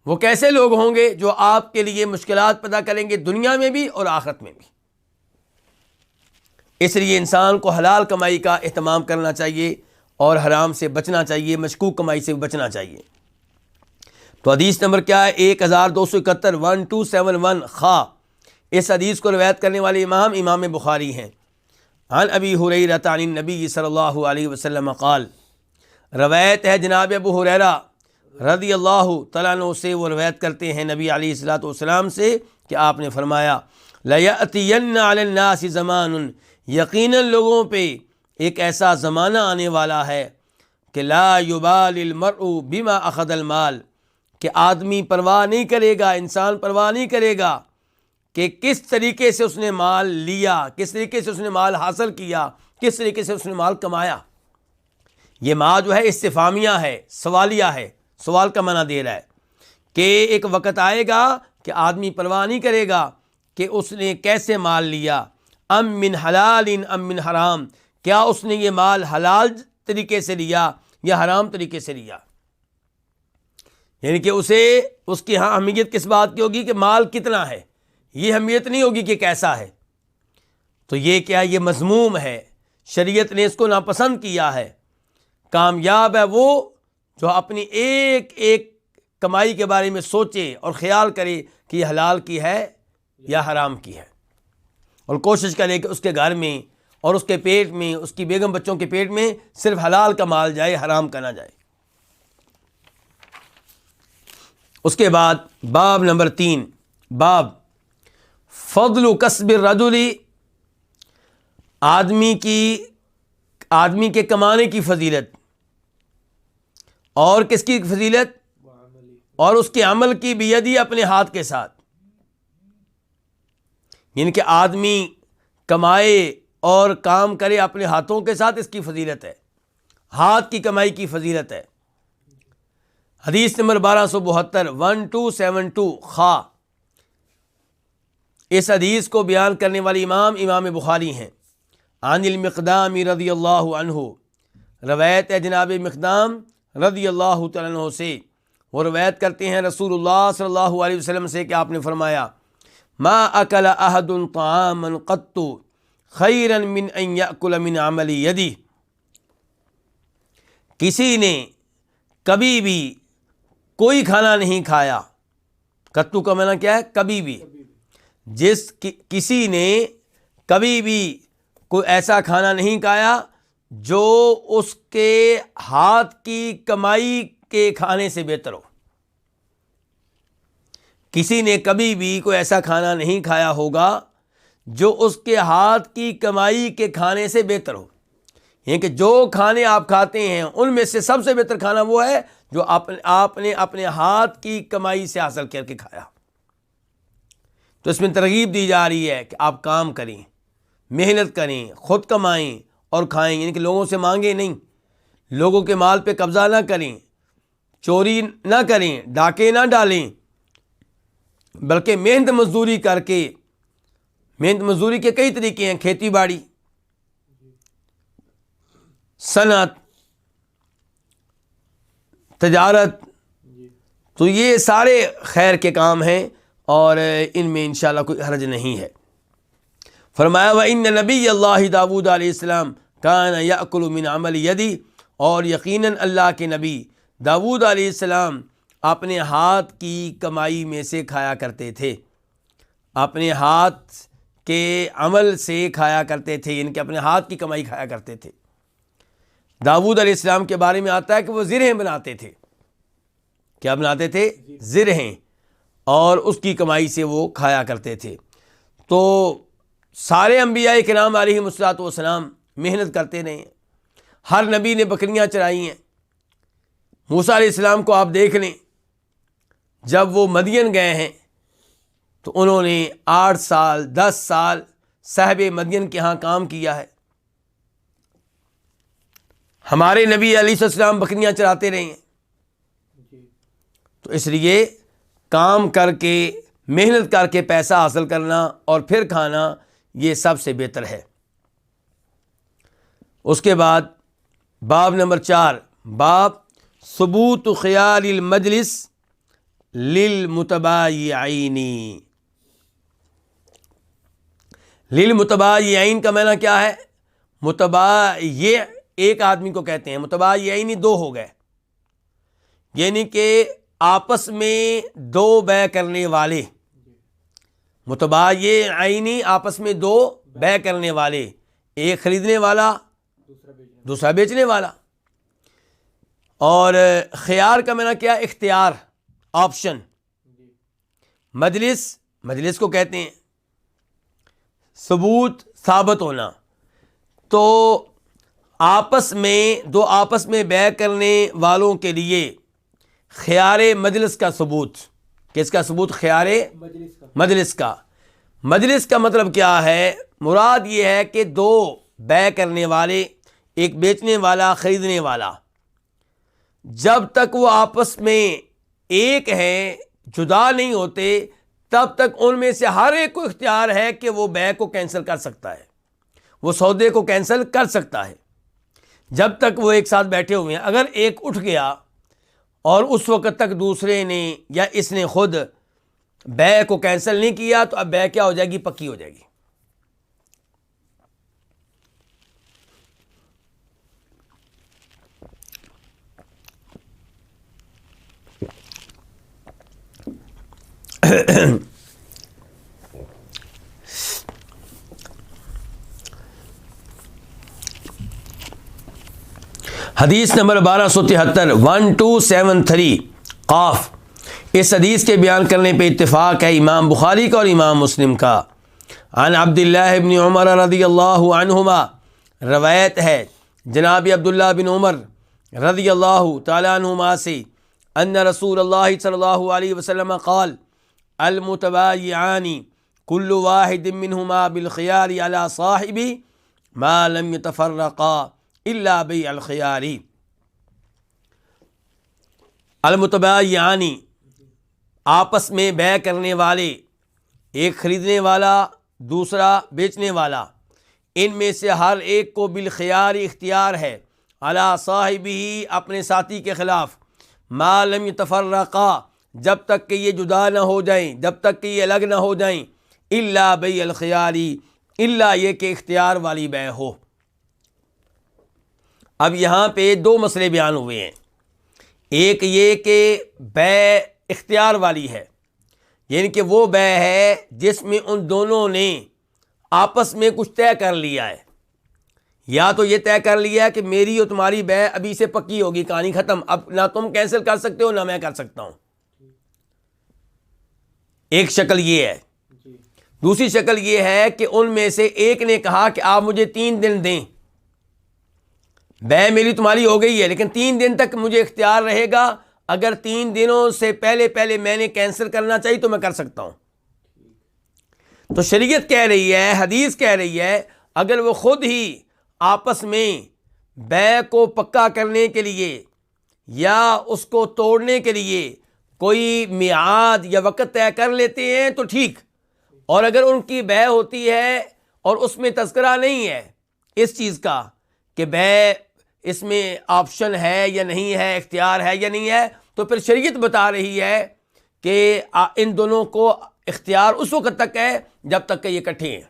وہ کیسے لوگ ہوں گے؟ جو آپ کے لیے مشکلات پیدا کریں گے دنیا میں بھی اور آخرت میں بھی. اس لیے انسان کو حلال کمائی کا اہتمام کرنا چاہیے اور حرام سے بچنا چاہیے، مشکوک کمائی سے بچنا چاہیے. تو حدیث نمبر کیا ہے؟ 1271 1271 خا. اس حدیث کو روایت کرنے والے امام بخاری ہیں. عن ابی ہریرہ عن النبی صلی اللہ علیہ وسلم قال. روایت ہے جناب ابو ہریرہ رضی اللہ تعالیٰ عنہ سے، وہ روایت کرتے ہیں نبی علیہ الصلوۃ والسلام سے کہ آپ نے فرمایا لَيَأْتِيَنَّ عَلَى النَّاسِ زَمَانٌ، یقیناً لوگوں پہ ایک ایسا زمانہ آنے والا ہے کہ لا یبال المرء بما اخذ المال، کہ آدمی پرواہ نہیں کرے گا، انسان پرواہ نہیں کرے گا کہ کس طریقے سے اس نے مال لیا، کس طریقے سے اس نے مال حاصل کیا، کس طریقے سے اس نے مال کمایا۔ یہ ما جو ہے استفہامیہ ہے، سوالیہ ہے، سوال کا معنی دے رہا ہے کہ ایک وقت آئے گا کہ آدمی پرواہ نہیں کرے گا کہ اس نے کیسے مال لیا، ام من حلال ام من حرام، کیا اس نے یہ مال حلال طریقے سے لیا یا حرام طریقے سے لیا۔ یعنی کہ اس کی ہاں اہمیت کس بات کی ہوگی کہ مال کتنا ہے، یہ اہمیت نہیں ہوگی کہ کیسا ہے۔ تو یہ کیا، یہ مذموم ہے، شریعت نے اس کو ناپسند کیا ہے۔ کامیاب ہے وہ جو اپنی ایک ایک کمائی کے بارے میں سوچے اور خیال کرے کہ یہ حلال کی ہے یا حرام کی ہے، اور کوشش کرے کہ اس کے گھر میں اور اس کے پیٹ میں، اس کی بیگم بچوں کے پیٹ میں صرف حلال کا مال جائے، حرام کا نہ جائے۔ اس کے بعد باب نمبر 3، باب فضل کسب الرجل، آدمی کے کمانے کی فضیلت، اور کس کی فضیلت، اور اس کے عمل کی بیدی، اپنے ہاتھ کے ساتھ۔ یعنی کہ آدمی کمائے اور کام کرے اپنے ہاتھوں کے ساتھ، اس کی فضیلت ہے، ہاتھ کی کمائی کی فضیلت ہے۔ حدیث نمبر 1272 1272 خا، اس حدیث کو بیان کرنے والے امام بخاری ہیں۔ عن المقدام رضی اللہ عنہ، روایت ہے جناب مقدام رضی اللہ تعالیٰ عنہ سے، وہ روایت کرتے ہیں رسول اللہ صلی اللہ علیہ وسلم سے کہ آپ نے فرمایا، ما اکل احد طعاما قط خیرا من ان یأکل من عمل یدہ، کسی نے کبھی بھی کوئی کھانا نہیں کھایا، قطو کا معنی کیا ہے، کبھی بھی، کسی نے کبھی بھی کوئی ایسا کھانا نہیں کھایا جو اس کے ہاتھ کی کمائی کے کھانے سے بہتر ہو۔ کسی نے کبھی بھی کوئی ایسا کھانا نہیں کھایا ہوگا جو اس کے ہاتھ کی کمائی کے کھانے سے بہتر ہو۔ یعنی کہ جو کھانے آپ کھاتے ہیں ان میں سے سب سے بہتر کھانا وہ ہے جو آپ نے اپنے ہاتھ کی کمائی سے حاصل کر کے کھایا۔ تو اس میں ترغیب دی جا رہی ہے کہ آپ کام کریں، محنت کریں، خود کمائیں اور کھائیں، یعنی کہ لوگوں سے مانگیں نہیں، لوگوں کے مال پہ قبضہ نہ کریں، چوری نہ کریں، ڈاکے نہ ڈالیں، بلکہ محنت مزدوری کر کے، محنت مزدوری کے کئی طریقے ہیں، کھیتی باڑی، صنعت، تجارت، تو یہ سارے خیر کے کام ہیں اور ان میں انشاءاللہ کوئی حرج نہیں ہے۔ فرمایا وَإِنَّ نَبِيَّ اللَّهِ داؤد علیہ السلام كَانَ يَأْكُلُ مِنْ عَمَلِ يَدِهِ، اور یقیناً اللہ کے نبی داؤد علیہ السلام اپنے ہاتھ کی کمائی میں سے کھایا کرتے تھے، اپنے ہاتھ کے عمل سے کھایا کرتے تھے، یعنی کہ اپنے ہاتھ کی کمائی کھایا کرتے تھے۔ داؤد علیہ السلام کے بارے میں آتا ہے کہ وہ زرہیں بناتے تھے، کیا بناتے تھے؟ زرہیں، اور اس کی کمائی سے وہ کھایا کرتے تھے۔ تو سارے انبیاء کرام علیہ السلام محنت کرتے رہے ہیں، ہر نبی نے بکریاں چرائی ہیں۔ موسیٰ علیہ السلام کو آپ دیکھ لیں، جب وہ مدین گئے ہیں تو انہوں نے 8 سال 10 سال صاحب مدین کے ہاں کام کیا ہے۔ ہمارے نبی علیہ السلام بکریاں چراتے رہے ہیں۔ تو اس لیے کام کر کے، محنت کر کے پیسہ حاصل کرنا اور پھر کھانا، یہ سب سے بہتر ہے۔ اس کے بعد باب نمبر 4، باب ثبوت خیال المجلس للمتبایعین۔ للمتبایعین کا معنی کیا ہے؟ متبایع ایک آدمی کو کہتے ہیں، متبایعین 2 ہو گئے، یعنی کہ آپس میں 2 بیع کرنے والے، متبایعین آپس میں 2 بیع کرنے والے، ایک خریدنے والا دوسرا بیچنے والا۔ اور خیار کا معنی کیا؟ اختیار، آپشن۔ مجلس کو کہتے ہیں، ثبوت ثابت ہونا۔ تو دو آپس میں بیع کرنے والوں کے لیے خیار مجلس کا ثبوت. کس کا ثبوت؟ خیار مجلس کا. مجلس کا مطلب کیا ہے؟ مراد یہ ہے کہ دو بیع کرنے والے، ایک بیچنے والا، خریدنے والا، جب تک وہ آپس میں ایک ہیں، جدا نہیں ہوتے، تب تک ان میں سے ہر ایک کو اختیار ہے کہ وہ بیع کو کینسل کر سکتا ہے، وہ سودے کو کینسل کر سکتا ہے جب تک وہ ایک ساتھ بیٹھے ہوئے ہیں. اگر ایک اٹھ گیا اور اس وقت تک دوسرے نے یا اس نے خود بیع کو کینسل نہیں کیا تو اب بیع کیا ہو جائے گی؟ پکی ہو جائے گی. حدیث نمبر 1273 1273 قاف. اس حدیث کے بیان کرنے پہ اتفاق ہے امام بخاری کا اور امام مسلم کا. عن عبداللہ بن عمر رضی اللہ عنہما، روایت ہے جناب عبداللہ بن عمر رضی اللہ تعالیٰ عنہما سے، ان رسول اللہ صلی اللہ علیہ وسلم قال المتبايعان كل واحد منهما بالخيار على صاحبه ما لم يتفرقا الا بيع الخيار. المتبايعان، آپس میں بیع کرنے والے، ایک خریدنے والا دوسرا بیچنے والا، ان میں سے ہر ایک کو بالخیار اختیار ہے، علی صاحبہ، اپنے ساتھی کے خلاف، ما لم یتفرقا، جب تک کہ یہ جدا نہ ہو جائیں، جب تک کہ یہ الگ نہ ہو جائیں، الا بیع الخیاری، الا یہ کہ اختیار والی بیع ہو. اب یہاں پہ دو مسئلے بیان ہوئے ہیں. ایک یہ کہ بیع اختیار والی ہے، یعنی کہ وہ بیع ہے جس میں ان دونوں نے آپس میں کچھ طے کر لیا ہے، یا تو یہ طے کر لیا ہے کہ میری اور تمہاری بیع ابھی سے پکی ہوگی، کہانی ختم، اب نہ تم کینسل کر سکتے ہو نہ میں کر سکتا ہوں. ایک شکل یہ ہے. دوسری شکل یہ ہے کہ ان میں سے ایک نے کہا کہ آپ مجھے 3 دن دیں، بیع میری تمہاری ہو گئی ہے لیکن 3 دن تک مجھے اختیار رہے گا، اگر 3 دنوں سے پہلے میں نے کینسل کرنا چاہیے تو میں کر سکتا ہوں. تو شریعت کہہ رہی ہے، حدیث کہہ رہی ہے، اگر وہ خود ہی آپس میں بیع کو پکا کرنے کے لیے یا اس کو توڑنے کے لیے کوئی میعاد یا وقت طے کر لیتے ہیں تو ٹھیک، اور اگر ان کی بیع ہوتی ہے اور اس میں تذکرہ نہیں ہے اس چیز کا کہ بیع اس میں آپشن ہے یا نہیں ہے، اختیار ہے یا نہیں ہے، تو پھر شریعت بتا رہی ہے کہ ان دونوں کو اختیار اس وقت تک ہے جب تک کہ یہ اکٹھے ہیں.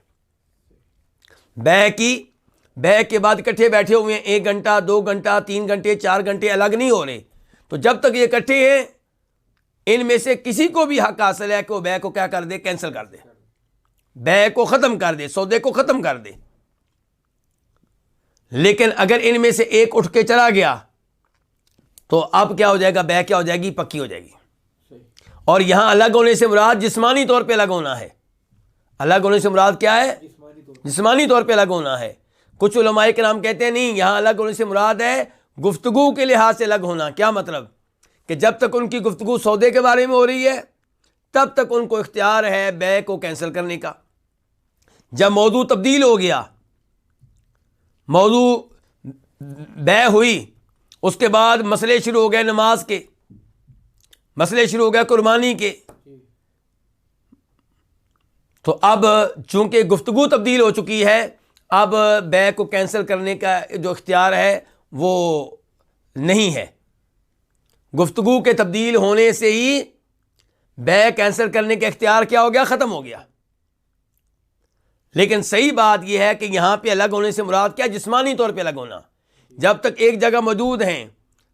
بیع کے بعد اکٹھے بیٹھے ہوئے ہیں، 1 گھنٹہ 2 گھنٹہ 3 گھنٹے 4 گھنٹے الگ نہیں ہو رہے، تو جب تک یہ اکٹھے ہیں ان میں سے کسی کو بھی حق حاصل ہے کہ وہ بیع کو کیا کر دے؟ کینسل کر دے، بیع کو ختم کر دے، سودے کو ختم کر دے. لیکن اگر ان میں سے ایک اٹھ کے چلا گیا تو اب کیا ہو جائے گا؟ بیع کیا ہو جائے گی؟ پکی ہو جائے گی. اور یہاں الگ ہونے سے مراد جسمانی طور پہ الگ ہونا ہے. الگ ہونے سے مراد کیا ہے؟ جسمانی طور پہ الگ ہونا ہے. کچھ علماء کرام کہتے ہیں نہیں، یہاں الگ ہونے سے مراد ہے گفتگو کے لحاظ سے الگ ہونا. کیا مطلب؟ کہ جب تک ان کی گفتگو سودے کے بارے میں ہو رہی ہے تب تک ان کو اختیار ہے بیع کو کینسل کرنے کا. جب موضوع تبدیل ہو گیا، موضوع بیع ہوئی، اس کے بعد مسئلے شروع ہو گئے نماز کے، مسئلے شروع ہو گئے قربانی کے، تو اب چونکہ گفتگو تبدیل ہو چکی ہے، اب بیع کو کینسل کرنے کا جو اختیار ہے وہ نہیں ہے. گفتگو کے تبدیل ہونے سے ہی بیع کینسل کرنے کا اختیار کیا ہو گیا؟ ختم ہو گیا. لیکن صحیح بات یہ ہے کہ یہاں پہ الگ ہونے سے مراد کیا؟ جسمانی طور پہ الگ ہونا. جب تک ایک جگہ موجود ہیں،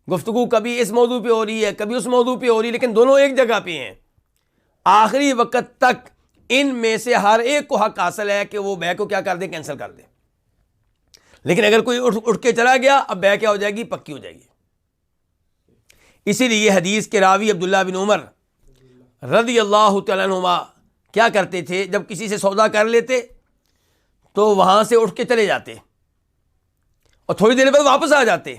گفتگو کبھی اس موضوع پہ ہو رہی ہے کبھی اس موضوع پہ ہو رہی ہے، لیکن دونوں ایک جگہ پہ ہیں، آخری وقت تک ان میں سے ہر ایک کو حق حاصل ہے کہ وہ بیع کو کیا کر دے؟ کینسل کر دے. لیکن اگر کوئی اٹھ کے چلا گیا، اب بیع کیا ہو جائے گی؟ پکی ہو جائے گی. اسی لیے حدیث کے راوی عبداللہ بن عمر رضی اللہ تعالیٰ عنہما کیا کرتے تھے؟ جب کسی سے سودا کر لیتے تو وہاں سے اٹھ کے چلے جاتے اور تھوڑی دیر بعد واپس آ جاتے،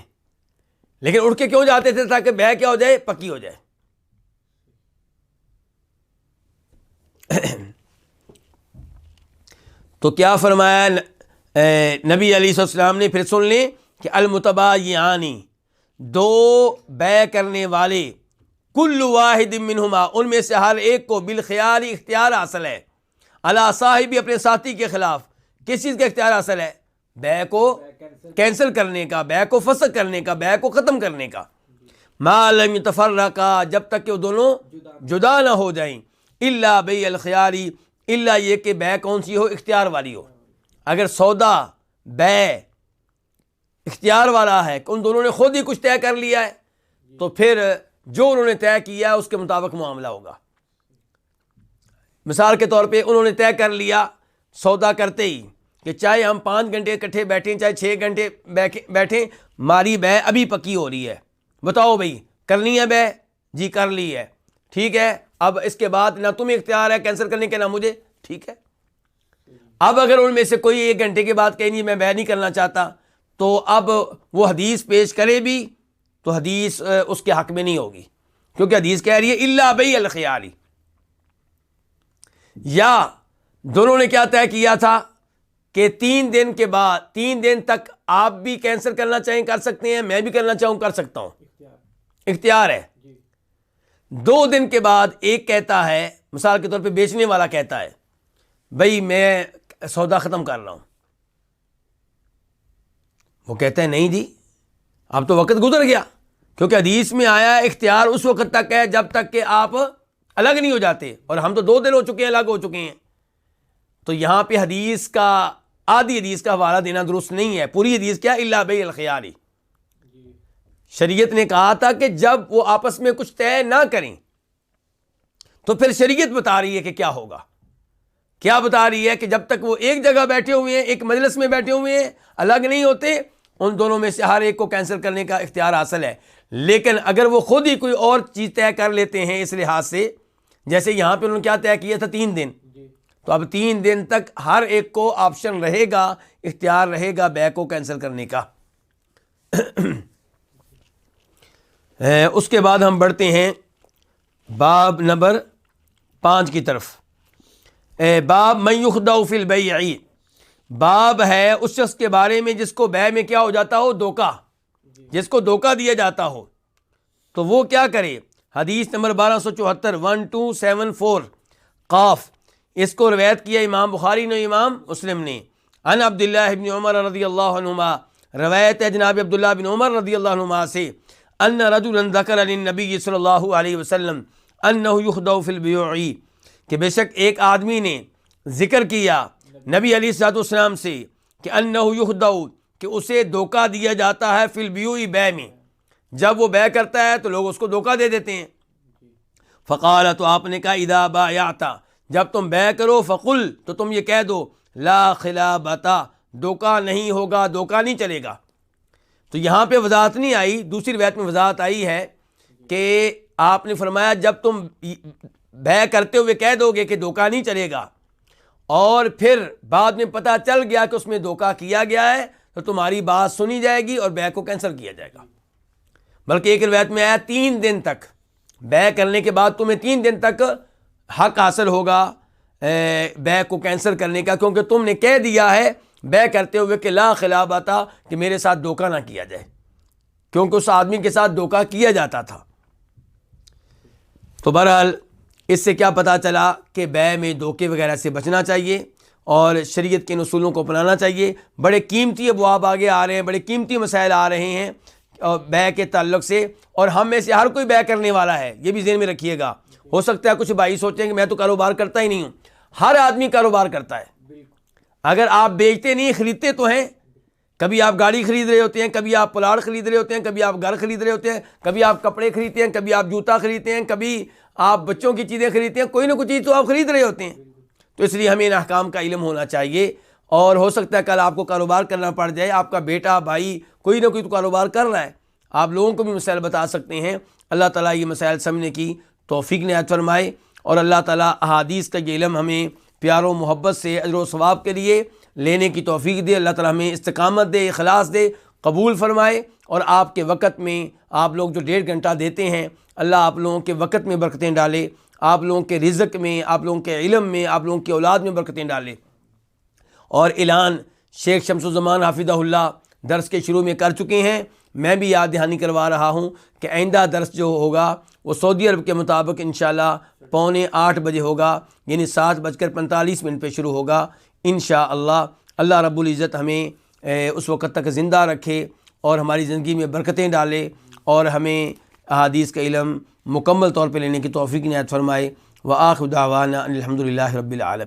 لیکن اٹھ کے کیوں جاتے تھے؟ تاکہ بیع کیا ہو جائے؟ پکی ہو جائے۔ تو کیا فرمایا نبی علیہ السلام نے؟ پھر سن لیں کہ المتبایعانی، دو بیع کرنے والے، کل واحد منہما، ان میں سے ہر ایک کو بالخیار اختیار حاصل ہے، علی صاحبی، اپنے ساتھی کے خلاف۔ کس چیز کا اختیار حاصل ہے؟ بیع کو کینسل کرنے کا، بیع کو فسخ کرنے کا، بیع کو ختم کرنے کا۔ ما لم یتفرقا، جب تک کہ وہ دونوں جدا نہ ہو جائیں، الا بیع الخیاری، الا یہ کہ بیع کون سی ہو؟ اختیار والی ہو۔ اگر سودا بیع اختیار والا ہے کہ ان دونوں نے خود ہی کچھ طے کر لیا ہے، تو پھر جو انہوں نے طے کیا ہے اس کے مطابق معاملہ ہوگا۔ مثال کے طور پہ انہوں نے طے کر لیا سودا کرتے ہی کہ چاہے ہم 5 گھنٹے اکٹھے بیٹھیں، چاہے 6 گھنٹے بیٹھیں، ہماری بیع ابھی پکی ہو رہی ہے، بتاؤ بھائی کرنی ہے بیع؟ جی کر لی ہے، ٹھیک ہے، اب اس کے بعد نہ تمہیں اختیار ہے کینسل کرنے کے نہ مجھے، ٹھیک ہے۔ اب اگر ان میں سے کوئی 1 گھنٹے کے بعد کہیں نہیں میں بیع نہیں کرنا چاہتا، تو اب وہ حدیث پیش کرے بھی تو حدیث اس کے حق میں نہیں ہوگی، کیونکہ حدیث کہہ رہی ہے الا بیع الخیاری۔ یا دونوں نے کیا طے کیا تھا کہ 3 دن کے بعد، 3 دن تک آپ بھی کینسل کرنا چاہیں کر سکتے ہیں، میں بھی کرنا چاہوں کر سکتا ہوں، اختیار ہے۔ 2 دن کے بعد ایک کہتا ہے، مثال کے طور پہ بیچنے والا کہتا ہے بھائی میں سودا ختم کر رہا ہوں، وہ کہتا ہے نہیں جی اب تو وقت گزر گیا، کیونکہ حدیث میں آیا ہے اختیار اس وقت تک ہے جب تک کہ آپ الگ نہیں ہو جاتے، اور ہم تو 2 دن ہو چکے ہیں الگ ہو چکے ہیں۔ تو یہاں پہ حدیث کا آدھی حدیث کا حوالہ دینا درست نہیں ہے، پوری حدیث کیا؟ الا بیع الخیاری۔ شریعت نے کہا تھا کہ جب وہ آپس میں کچھ طے نہ کریں تو پھر شریعت بتا رہی ہے کہ کیا ہوگا، کیا بتا رہی ہے کہ جب تک وہ ایک جگہ بیٹھے ہوئے ہیں، ایک مجلس میں بیٹھے ہوئے ہیں، الگ نہیں ہوتے، ان دونوں میں سے ہر ایک کو کینسل کرنے کا اختیار حاصل ہے۔ لیکن اگر وہ خود ہی کوئی اور چیز طے کر لیتے ہیں اس لحاظ سے، جیسے یہاں پہ انہوں نے کیا طے کیا تھا؟ 3 دن، تو اب 3 دن تک ہر ایک کو آپشن رہے گا، اختیار رہے گا بیع کو کینسل کرنے کا۔ اس کے بعد ہم بڑھتے ہیں باب نمبر 5 کی طرف۔ باب من یخدع فی البیع، باب ہے اس شخص کے بارے میں جس کو بیع میں کیا ہو جاتا ہو؟ دھوکہ، جس کو دھوکہ دیا جاتا ہو، تو وہ کیا کرے؟ حدیث نمبر 1274 1274 قاف، اس کو روایت کیا امام بخاری نے، امام مسلم نے۔ عن عبداللہ بن عمر رضی اللہ عنہما، روایت ہے جناب عبداللہ بن عمر رضی اللہ عنہما سے، ان رجلا ذکر للنبی صلی اللہ علیہ وسلم انہ یخدع فی البیوع، کہ بے شک ایک آدمی نے ذکر کیا نبی علیہ الصلوۃ والسلام سے کہ انہ یخدع، کہ اسے دھوکہ دیا جاتا ہے، فی البیوع، بیع میں، جب وہ بیع کرتا ہے تو لوگ اس کو دھوکہ دے دیتے ہیں۔ فقال، تو آپ نے کہا اذا بایعت، جب تم بیع کرو، فقل، تو تم یہ کہہ دو لا خلابۃ، دھوکہ نہیں ہوگا، دھوکہ نہیں چلے گا۔ تو یہاں پہ وضاحت نہیں آئی، دوسری روایت میں وضاحت آئی ہے کہ آپ نے فرمایا جب تم بیع کرتے ہوئے کہہ دو گے کہ دھوکہ نہیں چلے گا، اور پھر بعد میں پتہ چل گیا کہ اس میں دھوکہ کیا گیا ہے، تو تمہاری بات سنی جائے گی اور بیع کو کینسل کیا جائے گا۔ بلکہ ایک روایت میں آیا 3 دن تک، بیع کرنے کے بعد تمہیں 3 دن تک حق حاصل ہوگا بیع کو کینسل کرنے کا، کیونکہ تم نے کہہ دیا ہے بیع کرتے ہوئے کہ لا خلابۃ، کہ میرے ساتھ دھوکہ نہ کیا جائے، کیونکہ اس آدمی کے ساتھ دھوکہ کیا جاتا تھا۔ تو بہرحال اس سے کیا پتہ چلا کہ بیع میں دھوکے وغیرہ سے بچنا چاہیے اور شریعت کے اصولوں کو اپنانا چاہیے۔ بڑے قیمتی ابواب آگے آ رہے ہیں، بڑے قیمتی مسائل آ رہے ہیں بیع کے تعلق سے، اور ہم میں سے ہر کوئی بیع کرنے والا ہے، یہ بھی ذہن میں رکھیے گا۔ ہو سکتا ہے کچھ بھائی سوچیں کہ میں تو کاروبار کرتا ہی نہیں ہوں، ہر آدمی کاروبار کرتا ہے۔ اگر آپ بیچتے نہیں خریدتے تو ہیں، کبھی آپ گاڑی خرید رہے ہوتے ہیں، کبھی آپ پلاٹ خرید رہے ہوتے ہیں، کبھی آپ گھر خرید رہے ہوتے ہیں، کبھی آپ کپڑے خریدتے ہیں، کبھی آپ جوتا خریدتے ہیں، کبھی آپ بچوں کی چیزیں خریدتے ہیں، کوئی نہ کوئی چیز تو آپ خرید رہے ہوتے ہیں۔ تو اس لیے ہمیں ان احکام کا علم ہونا چاہیے، اور ہو سکتا ہے کل آپ کو کاروبار کرنا پڑ جائے، آپ کا بیٹا بھائی کوئی نہ کوئی تو کاروبار کر رہا ہے، آپ لوگوں کو بھی مسائل بتا سکتے ہیں۔ اللہ تعالیٰ یہ مسائل سمجھنے کی توفیق عنایت فرمائے، اور اللہ تعالیٰ احادیث کا یہ علم ہمیں پیار و محبت سے اجر و ثواب کے لیے لینے کی توفیق دے۔ اللہ تعالیٰ ہمیں استقامت دے، اخلاص دے، قبول فرمائے، اور آپ کے وقت میں آپ لوگ جو 1.5 گھنٹہ دیتے ہیں، اللہ آپ لوگوں کے وقت میں برکتیں ڈالے، آپ لوگوں کے رزق میں، آپ لوگوں کے علم میں، آپ لوگوں کی اولاد میں برکتیں ڈالے۔ اور اعلان شیخ شمس الزمان حافظہ اللہ درس کے شروع میں کر چکے ہیں، میں بھی یاد دہانی کروا رہا ہوں کہ آئندہ درس جو ہوگا وہ سعودی عرب کے مطابق انشاءاللہ 7:45 بجے ہوگا، یعنی 7:45 پہ شروع ہوگا انشاءاللہ۔ اللہ رب العزت ہمیں اس وقت تک زندہ رکھے اور ہماری زندگی میں برکتیں ڈالے، اور ہمیں احادیث کا علم مکمل طور پہ لینے کی توفیق عنایت فرمائے۔ وآخر دعوانا الحمدللہ رب العالمین۔